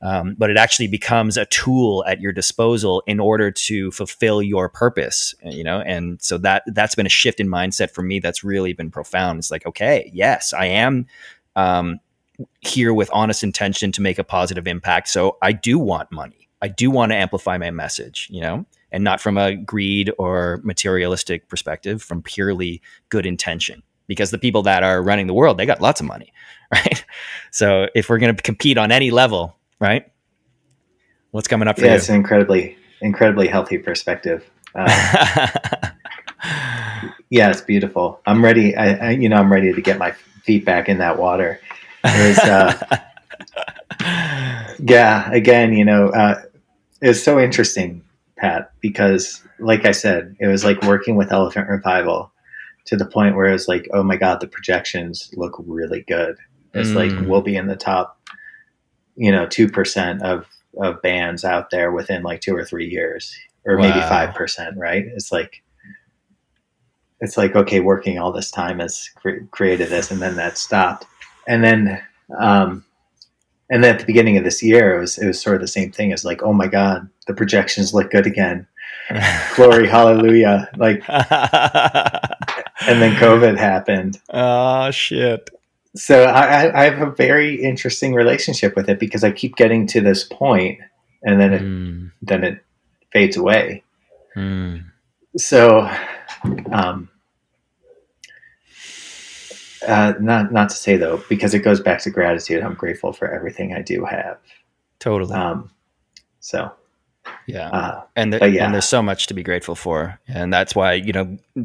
But it actually becomes a tool at your disposal in order to fulfill your purpose. And so that's been a shift in mindset for me that's really been profound. It's like, okay, yes, I am um, here with honest intention to make a positive impact. So I do want money. I do want to amplify my message, and not from a greed or materialistic perspective, from purely good intention. Because the people that are running the world, they got lots of money, right? So if we're going to compete on any level, right? What's coming up for yeah, you? it's an incredibly healthy perspective. Yeah, it's beautiful. I'm ready. I'm ready to get my feet back in that water. There's Yeah, again, it's so interesting, Pat, because like I said, it was like working with Elephant Revival to the point where it's like, oh my God, the projections look really good. It's like we'll be in the top, 2% of bands out there within like 2 or 3 years, or maybe Wow. 5%, right? It's like okay, working all this time has created this, and then that stopped, and then um, and then at the beginning of this year, it was sort of the same thing. It's like, oh my God, the projections look good again. Glory, hallelujah! Like, and then COVID happened. Oh shit. So I have a very interesting relationship with it because I keep getting to this point, and Mm, then it fades away. mm. So, um, not to say though, because it goes back to gratitude. I'm grateful for everything I do have. Totally. Um, so, Yeah. uh, And but and yeah, there's so much to be grateful for. And that's why,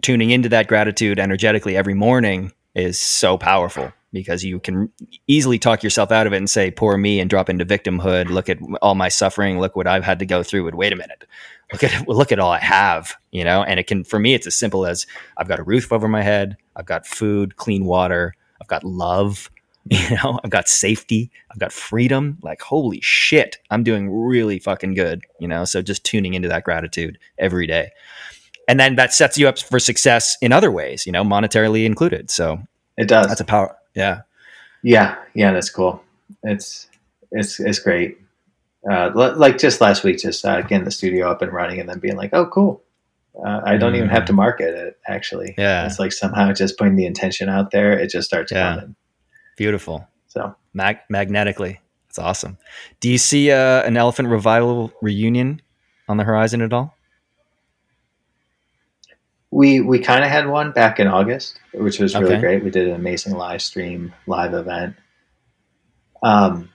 tuning into that gratitude energetically every morning is so powerful because you can easily talk yourself out of it and say, poor me, and drop into victimhood. Look at all my suffering. Look what I've had to go through. But wait a minute. Look at all I have, and it can, for me, it's as simple as I've got a roof over my head. I've got food, clean water. I've got love. I've got safety, I've got freedom. Like, holy shit, I'm doing really fucking good. So just tuning into that gratitude every day, and then that sets you up for success in other ways, monetarily included. So it that's does. a power. Yeah. Yeah, that's cool. It's great. Like just last week, just getting the studio up and running, and then being like, oh, cool. I don't even have to Mm, market it. Actually, yeah. it's like somehow just putting the intention out there, it just starts Yeah. coming. Beautiful. So Magnetically. That's awesome. Do you see an Elephant Revival reunion on the horizon at all? we kind of had one back in August, which was really Okay. great. We did an amazing live event. Um,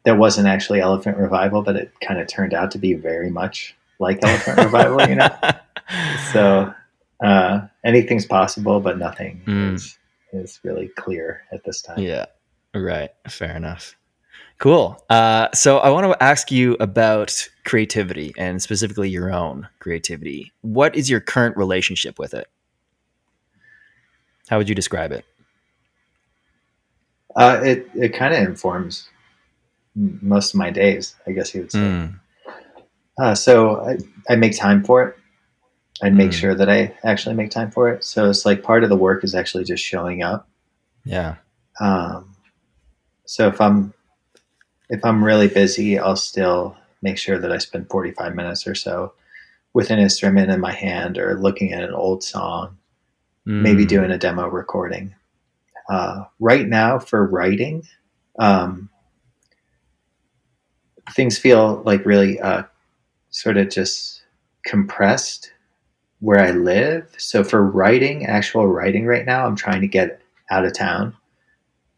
that wasn't actually Elephant Revival, but it kind of turned out to be very much like Elephant Revival. So anything's possible, but nothing Mm, is really clear at this time. yeah. Right. Fair enough. Cool. So I want to ask you about creativity and specifically your own creativity. What is your current relationship with it? How would you describe it? It kind of informs most of my days, I guess you would say. Mm, So I make time for it. I make mm, sure that I actually make time for it. So it's like part of the work is actually just showing up. yeah. Um, so if I'm really busy, I'll still make sure that I spend 45 minutes or so with an instrument in my hand or looking at an old song, maybe Mm, doing a demo recording. Right now, for writing, um, things feel like really sort of just compressed where I live. So for writing, actual writing right now, I'm trying to get out of town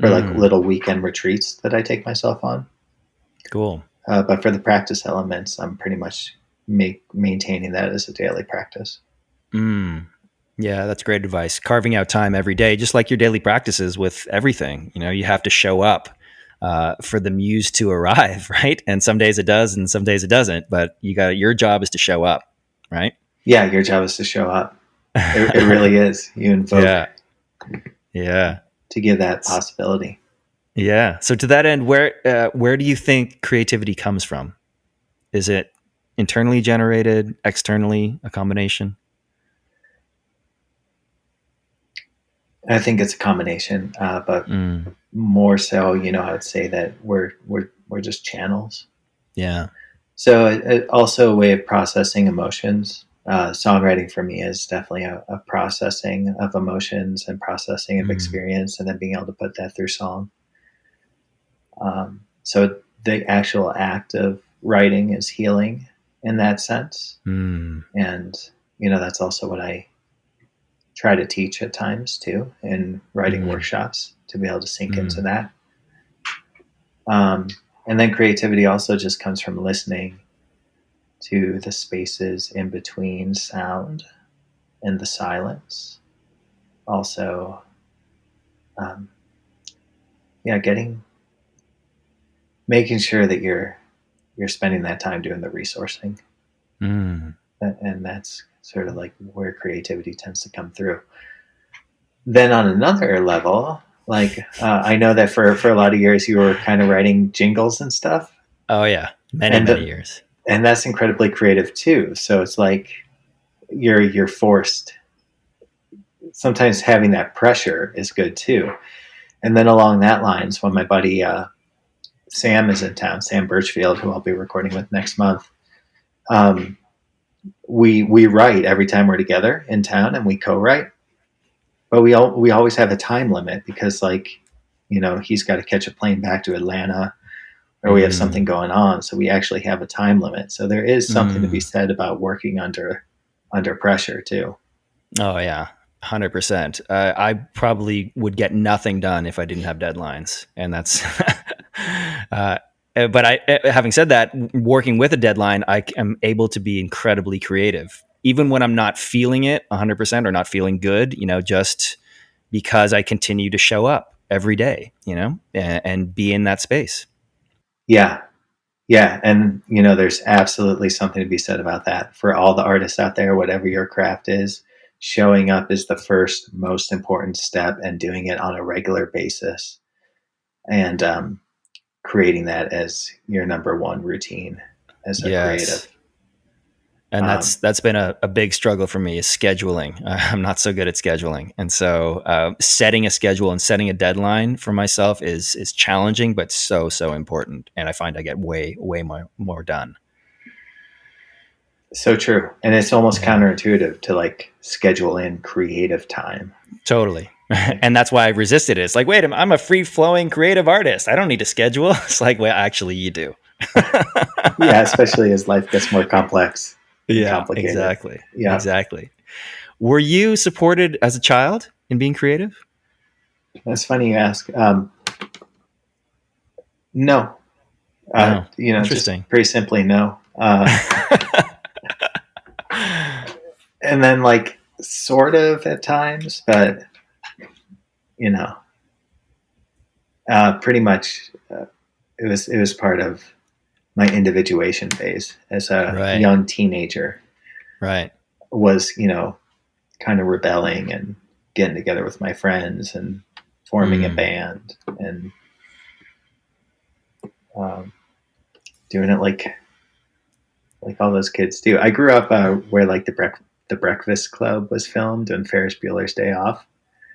for like mm, little weekend retreats that I take myself on. cool. But for the practice elements, I'm pretty much maintaining that as a daily practice. Mm. Yeah, that's great advice. Carving out time every day, just like your daily practices with everything. You have to show up for the muse to arrive, right? And some days it does, and some days it doesn't. But your job is to show up, right? Yeah, your job is to show up. It really is. You invoke Yeah, yeah, to give that possibility. yeah. So to that end, where do you think creativity comes from? Is it internally generated, externally, a combination? I think it's a combination, but Mm, more so, I would say that we're just channels. yeah. So also a way of processing emotions. Songwriting for me is definitely a processing of emotions and processing of Mm, experience, and then being able to put that through song. So the actual act of writing is healing in that sense, mm, and that's also what I try to teach at times too in writing mm, workshops to be able to sink into mm, that. Um, and then creativity also just comes from listening to the spaces in between sound and the silence. Also, um, yeah, getting making sure that you're spending that time doing the resourcing, Mm. and that's sort of like where creativity tends to come through. Then on another level, like I know that for a lot of years you were kind of writing jingles and stuff, Oh yeah, many and many years. and that's incredibly creative too. So it's like you're forced. Sometimes having that pressure is good too. And then along that lines, when my buddy Sam is in town, Sam Birchfield, who I'll be recording with next month, um, we write every time we're together in town, and we co-write. But we always have a time limit because, like, he's got to catch a plane back to Atlanta, or we have something Mm. going on, so we actually have a time limit. So there is something to be Mm. said about working under pressure too. Oh yeah, 100%. I probably would get nothing done if I didn't have deadlines, and that's. uh, but having said that, working with a deadline, I am able to be incredibly creative, even when I'm not feeling it 100% or not feeling good. Just because I continue to show up every day, and be in that space. Yeah, yeah, and there's absolutely something to be said about that for all the artists out there. Whatever your craft is, showing up is the first most important step, and doing it on a regular basis, and creating that as your number one routine as a Yes. creative. And Um, that's been a big struggle for me is scheduling. I'm not so good at scheduling, and so setting a schedule and setting a deadline for myself is challenging, but so important. And I find I get way more done. so true, and it's almost Yeah, counterintuitive to like schedule in creative time. totally. Like, And that's why I resisted it. It's like, wait, I'm a free flowing creative artist. I don't need to schedule. It's like, well, actually, you do. yeah, especially as life gets more complex and Yeah, complicated. exactly, Yeah, exactly. Were you supported as a child in being creative? that's funny you ask. No, No, just interesting. pretty simply no. And then like sort of at times, but you know, pretty much it was part of my individuation phase as a Right, young teenager. right. Was kind of rebelling and getting together with my friends and forming a Mm. band and um, doing it like all those kids do. I grew up where like the Breakfast Club was filmed and Ferris Bueller's Day Off.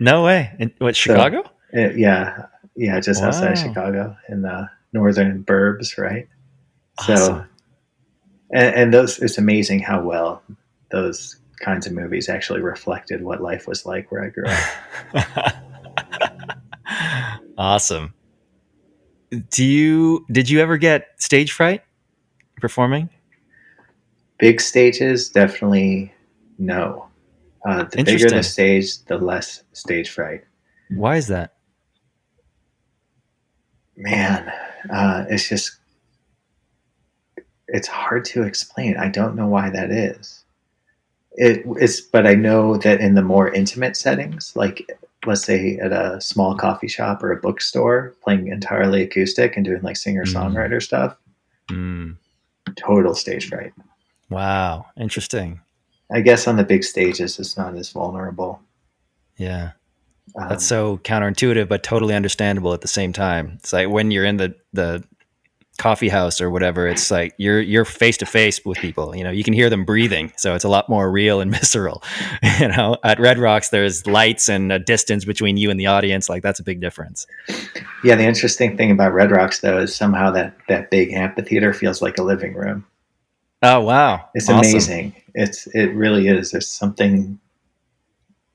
No way. In what, So Chicago? yeah, yeah, just outside of Wow. Chicago in the northern burbs, right? So Awesome. and those, it's amazing how well those kinds of movies actually reflected what life was like where I grew up. Awesome. Did you ever get stage fright performing? Big stages, definitely no. The bigger the Interesting. stage, the less stage fright. Why is that? Man, it's just it's hard to explain. I don't know why that is. But I know that in the more intimate settings, like let's say at a small coffee shop or a bookstore, playing entirely acoustic and doing like singer Mm. songwriter stuff, Mm. total stage fright. Wow. Interesting. I guess on the big stages, it's not as vulnerable. Yeah. That's Um, so counterintuitive, but totally understandable at the same time. It's like when you're in the coffee house or whatever, it's like you're face to face with people. You can hear them breathing, so it's a lot more real and visceral. At Red Rocks, there's lights and a distance between you and the audience. Like that's a big difference. yeah, the interesting thing about Red Rocks though is somehow that big amphitheater feels like a living room. Oh wow, It's awesome. amazing. It really is. There's something,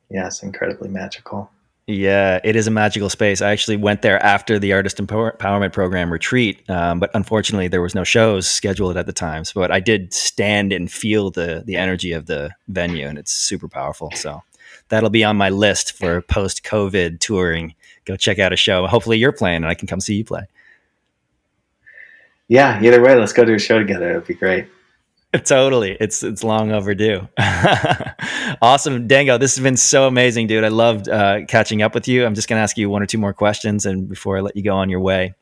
yeah, it's incredibly magical. Yeah, it is a magical space. I actually went there after the Artist Empowerment Program retreat, but unfortunately, there was no shows scheduled at the time. But I did stand and feel the energy of the venue, and it's super powerful. So that'll be on my list for post COVID touring. Go check out a show. Hopefully, you're playing, and I can come see you play. Yeah, either way, let's go to a show together. It'd be great. Totally. It's long overdue. Awesome. Dango, this has been so amazing, dude. I loved catching up with you. I'm just going to ask you one or two more questions and before I let you go on your way.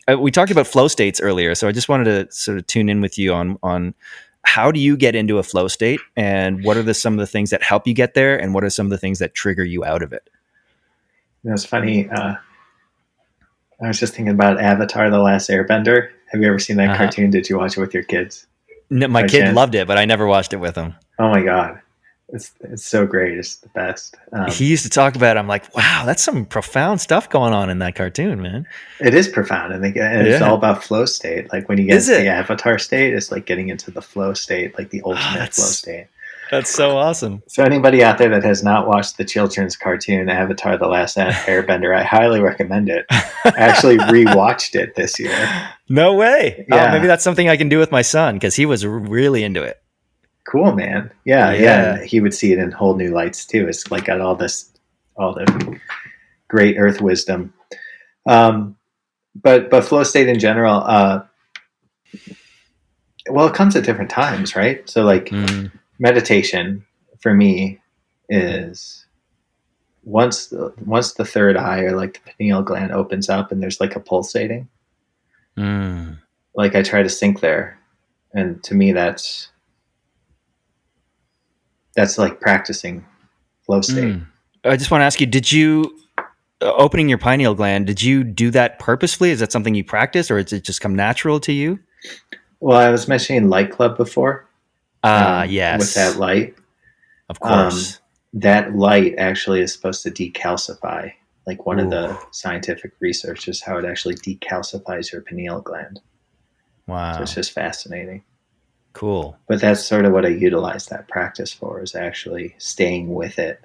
We talked about flow states earlier, so I just wanted to sort of tune in with you on how do you get into a flow state, and what are some of the things that help you get there, and what are some of the things that trigger you out of it? It's funny. I was just thinking about Avatar: The Last Airbender. Have you ever seen that Uh-huh. cartoon? Did you watch it with your kids No, my by kid chance? loved it, but I never watched it with him. Oh my god, it's so great. It's the best. He used to talk about it. I'm like, wow, that's some profound stuff going on in that cartoon, man. It is profound, and it's all Yeah. about flow state. Like when you get Is into the it? Avatar state, it's like getting into the flow state, like the Oh, ultimate flow that's state. that's so awesome. So anybody out there that has not watched the children's cartoon Avatar: The Last Airbender, I highly recommend it. I actually rewatched it this year. No way. Oh, maybe Yeah, that's something I can do with my son because he was really into it. cool, man. Yeah, yeah, and Yeah. he would see it in whole new lights too. It's like got all the great earth wisdom. Um, but flow state in general, well, it comes at different times, right? So like Mm, meditation for me is once the third eye or like the pineal gland opens up and there's like a pulsating, mm, like I try to sink there, and to me that's like practicing flow state. mm. I just want to ask you, did you opening your pineal gland, did you do that purposefully? Is that something you practice or did it just come natural to you? Well, I was mentioning Light Club before. Ah, With that yes. light, Of um, course. that light actually is supposed to decalcify. Like one of Ooh. the scientific research is how it actually decalcifies your pineal gland. So it's Wow. just fascinating. Cool. But that's sort of what I utilize that practice for, is actually staying with it.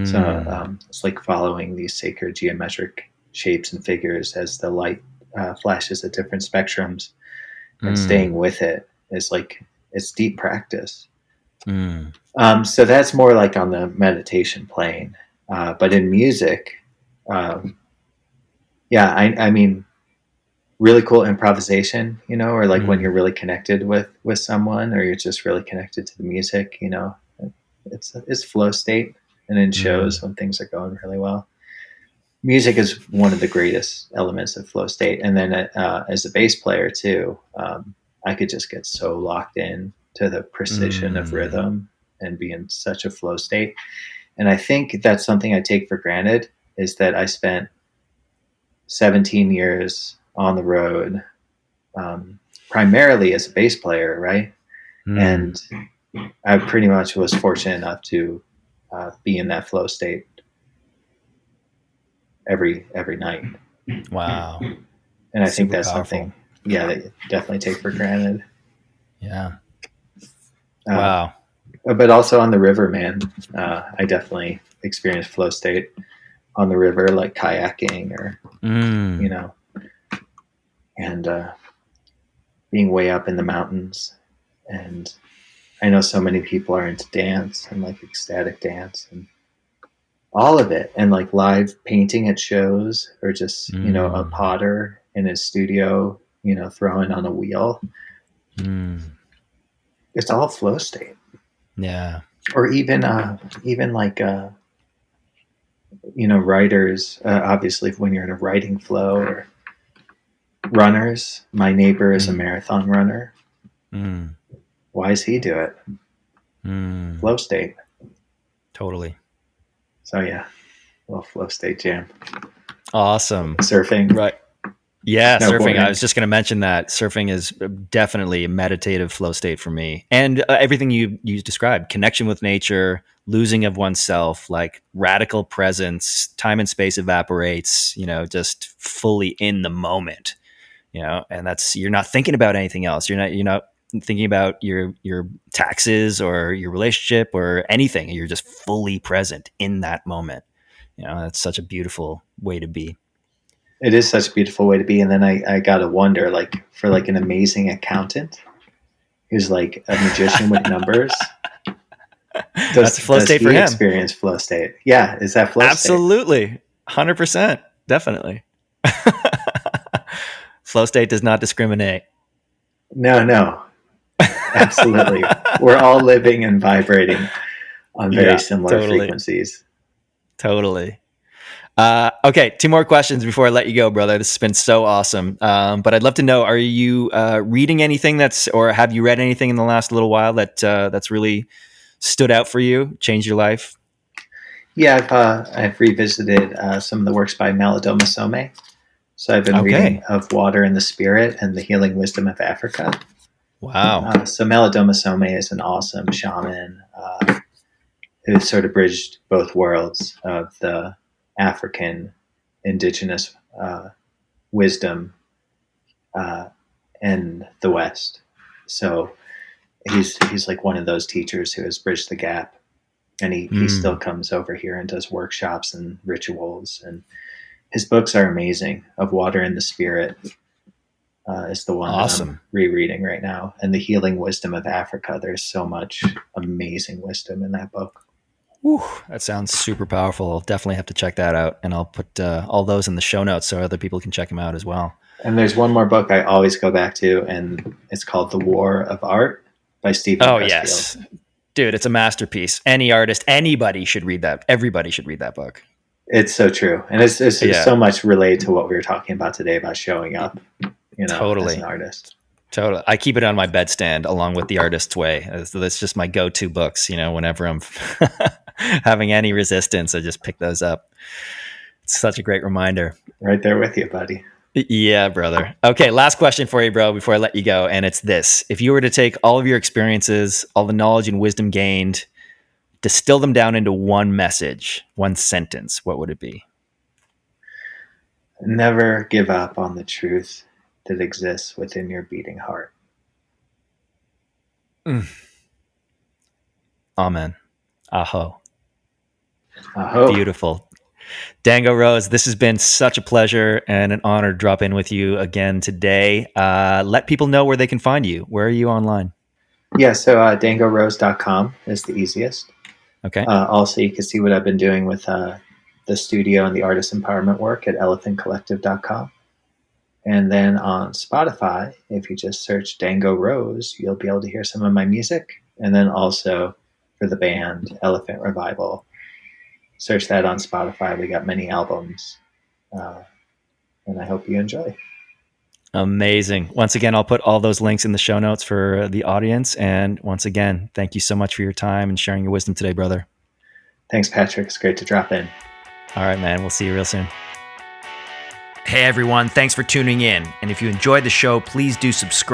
So Mm, it's like following these sacred geometric shapes and figures as the light flashes at different spectrums, and staying mm, with it is like it's deep practice. mm, So that's more like on the meditation plane. But in music, um, yeah, I mean, really cool improvisation, or like when you're mm, really connected with someone, or you're just really connected to the music, it's flow state, and in shows mm, when things are going really well. Music is one of the greatest elements of flow state, and then as a bass player too, I could just get so locked in to the precision of mm, rhythm and be in such a flow state. And I think that's something I take for granted, is that I spent 17 years on the road, primarily as a bass player, right? mm. And I pretty much was fortunate enough to be in that flow state every night. Wow. And I think Super that's powerful. something, yeah, that you definitely take for granted. Yeah. Uh, Wow. but also on the river, man, I definitely experienced flow state on the river, like kayaking or, you Mm, know, and being way up in the mountains. And I know so many people are into dance and like ecstatic dance and all of it, and like live painting at shows, or just, a mm, potter in his studio, throwing on a wheel. mm. It's all flow state. Yeah. Or even like writers, obviously when you're in a writing flow, or runners. My neighbor is a Mm, marathon runner. mm, Why does he do it? mm. Flow state. Totally. So yeah, little flow state jam. Awesome. Surfing, Right. Yeah, surfing. I snowboarding. was just going to mention that surfing is definitely a meditative flow state for me, and everything you described: connection with nature, losing of oneself, like radical presence, time and space evaporates. Just fully in the moment. And that's you're not thinking about anything else. You're not thinking about your taxes or your relationship or anything. You're just fully present in that moment. That's such a beautiful way to be. It is such a beautiful way to be. And then I gotta wonder, like, for like an amazing accountant who's like a magician with numbers, That's does a flow does state for he him. experience flow state? Yeah, is that flow state? Absolutely. 100%. Definitely. Flow state does not discriminate. No, no, absolutely. We're all living and vibrating on very Yeah, similar totally. frequencies. Totally. Okay, two more questions before I let you go, brother. This has been so awesome. But I'd love to know: are you reading anything or have you read anything in the last little while that's really stood out for you, changed your life? Yeah, I've revisited some of the works by Malidoma Some. So I've been reading Okay. Of Water and the Spirit and the Healing Wisdom of Africa. Wow. So Malidoma Some is an awesome shaman who sort of bridged both worlds of the African indigenous wisdom uh, and the West. So he's like one of those teachers who has bridged the gap, and he still Mm, comes over here and does workshops and rituals, and his books are amazing. Of Water and the Spirit is the one that I'm awesome. rereading right now, and the Healing Wisdom of Africa. There's so much amazing wisdom in that book. Whew, that sounds super powerful. I'll definitely have to check that out, and I'll put all those in the show notes so other people can check them out as well. And there's one more book I always go back to, and it's called The War of Art by Stephen Oh Pressfield. yes, dude, it's a masterpiece. Any artist, anybody should read that. Everybody should read that book. It's so true, and it's Yeah, so much related to what we were talking about today about showing up, as an totally. artist. Totally. I keep it on my bedstand along with The Artist's Way. So that's just my go-to books, whenever I'm having any resistance, I just pick those up. It's such a great reminder. Right there with you, buddy. Yeah, brother. Okay, last question for you, bro, before I let you go. And it's this. If you were to take all of your experiences, all the knowledge and wisdom gained, distill them down into one message, one sentence, what would it be? Never give up on the truth that exists within your beating heart. Mm. Amen. Aho. Aho. Beautiful. Dango Rose, this has been such a pleasure and an honor to drop in with you again today. Let people know where they can find you. Where are you online? Yeah, so dangorose.com is the easiest. Okay. Also, you can see what I've been doing with the studio and the artist empowerment work at elephantcollective.com. And then on Spotify, if you just search Dango Rose, you'll be able to hear some of my music. And then also for the band Elephant Revival, search that on Spotify. We got many albums. Uh, and I hope you enjoy. Amazing. Once again, I'll put all those links in the show notes for the audience. And once again, thank you so much for your time and sharing your wisdom today, brother. Thanks, Patrick. It's great to drop in. All right, man. We'll see you real soon. Hey, everyone. Thanks for tuning in. And if you enjoyed the show, please do subscribe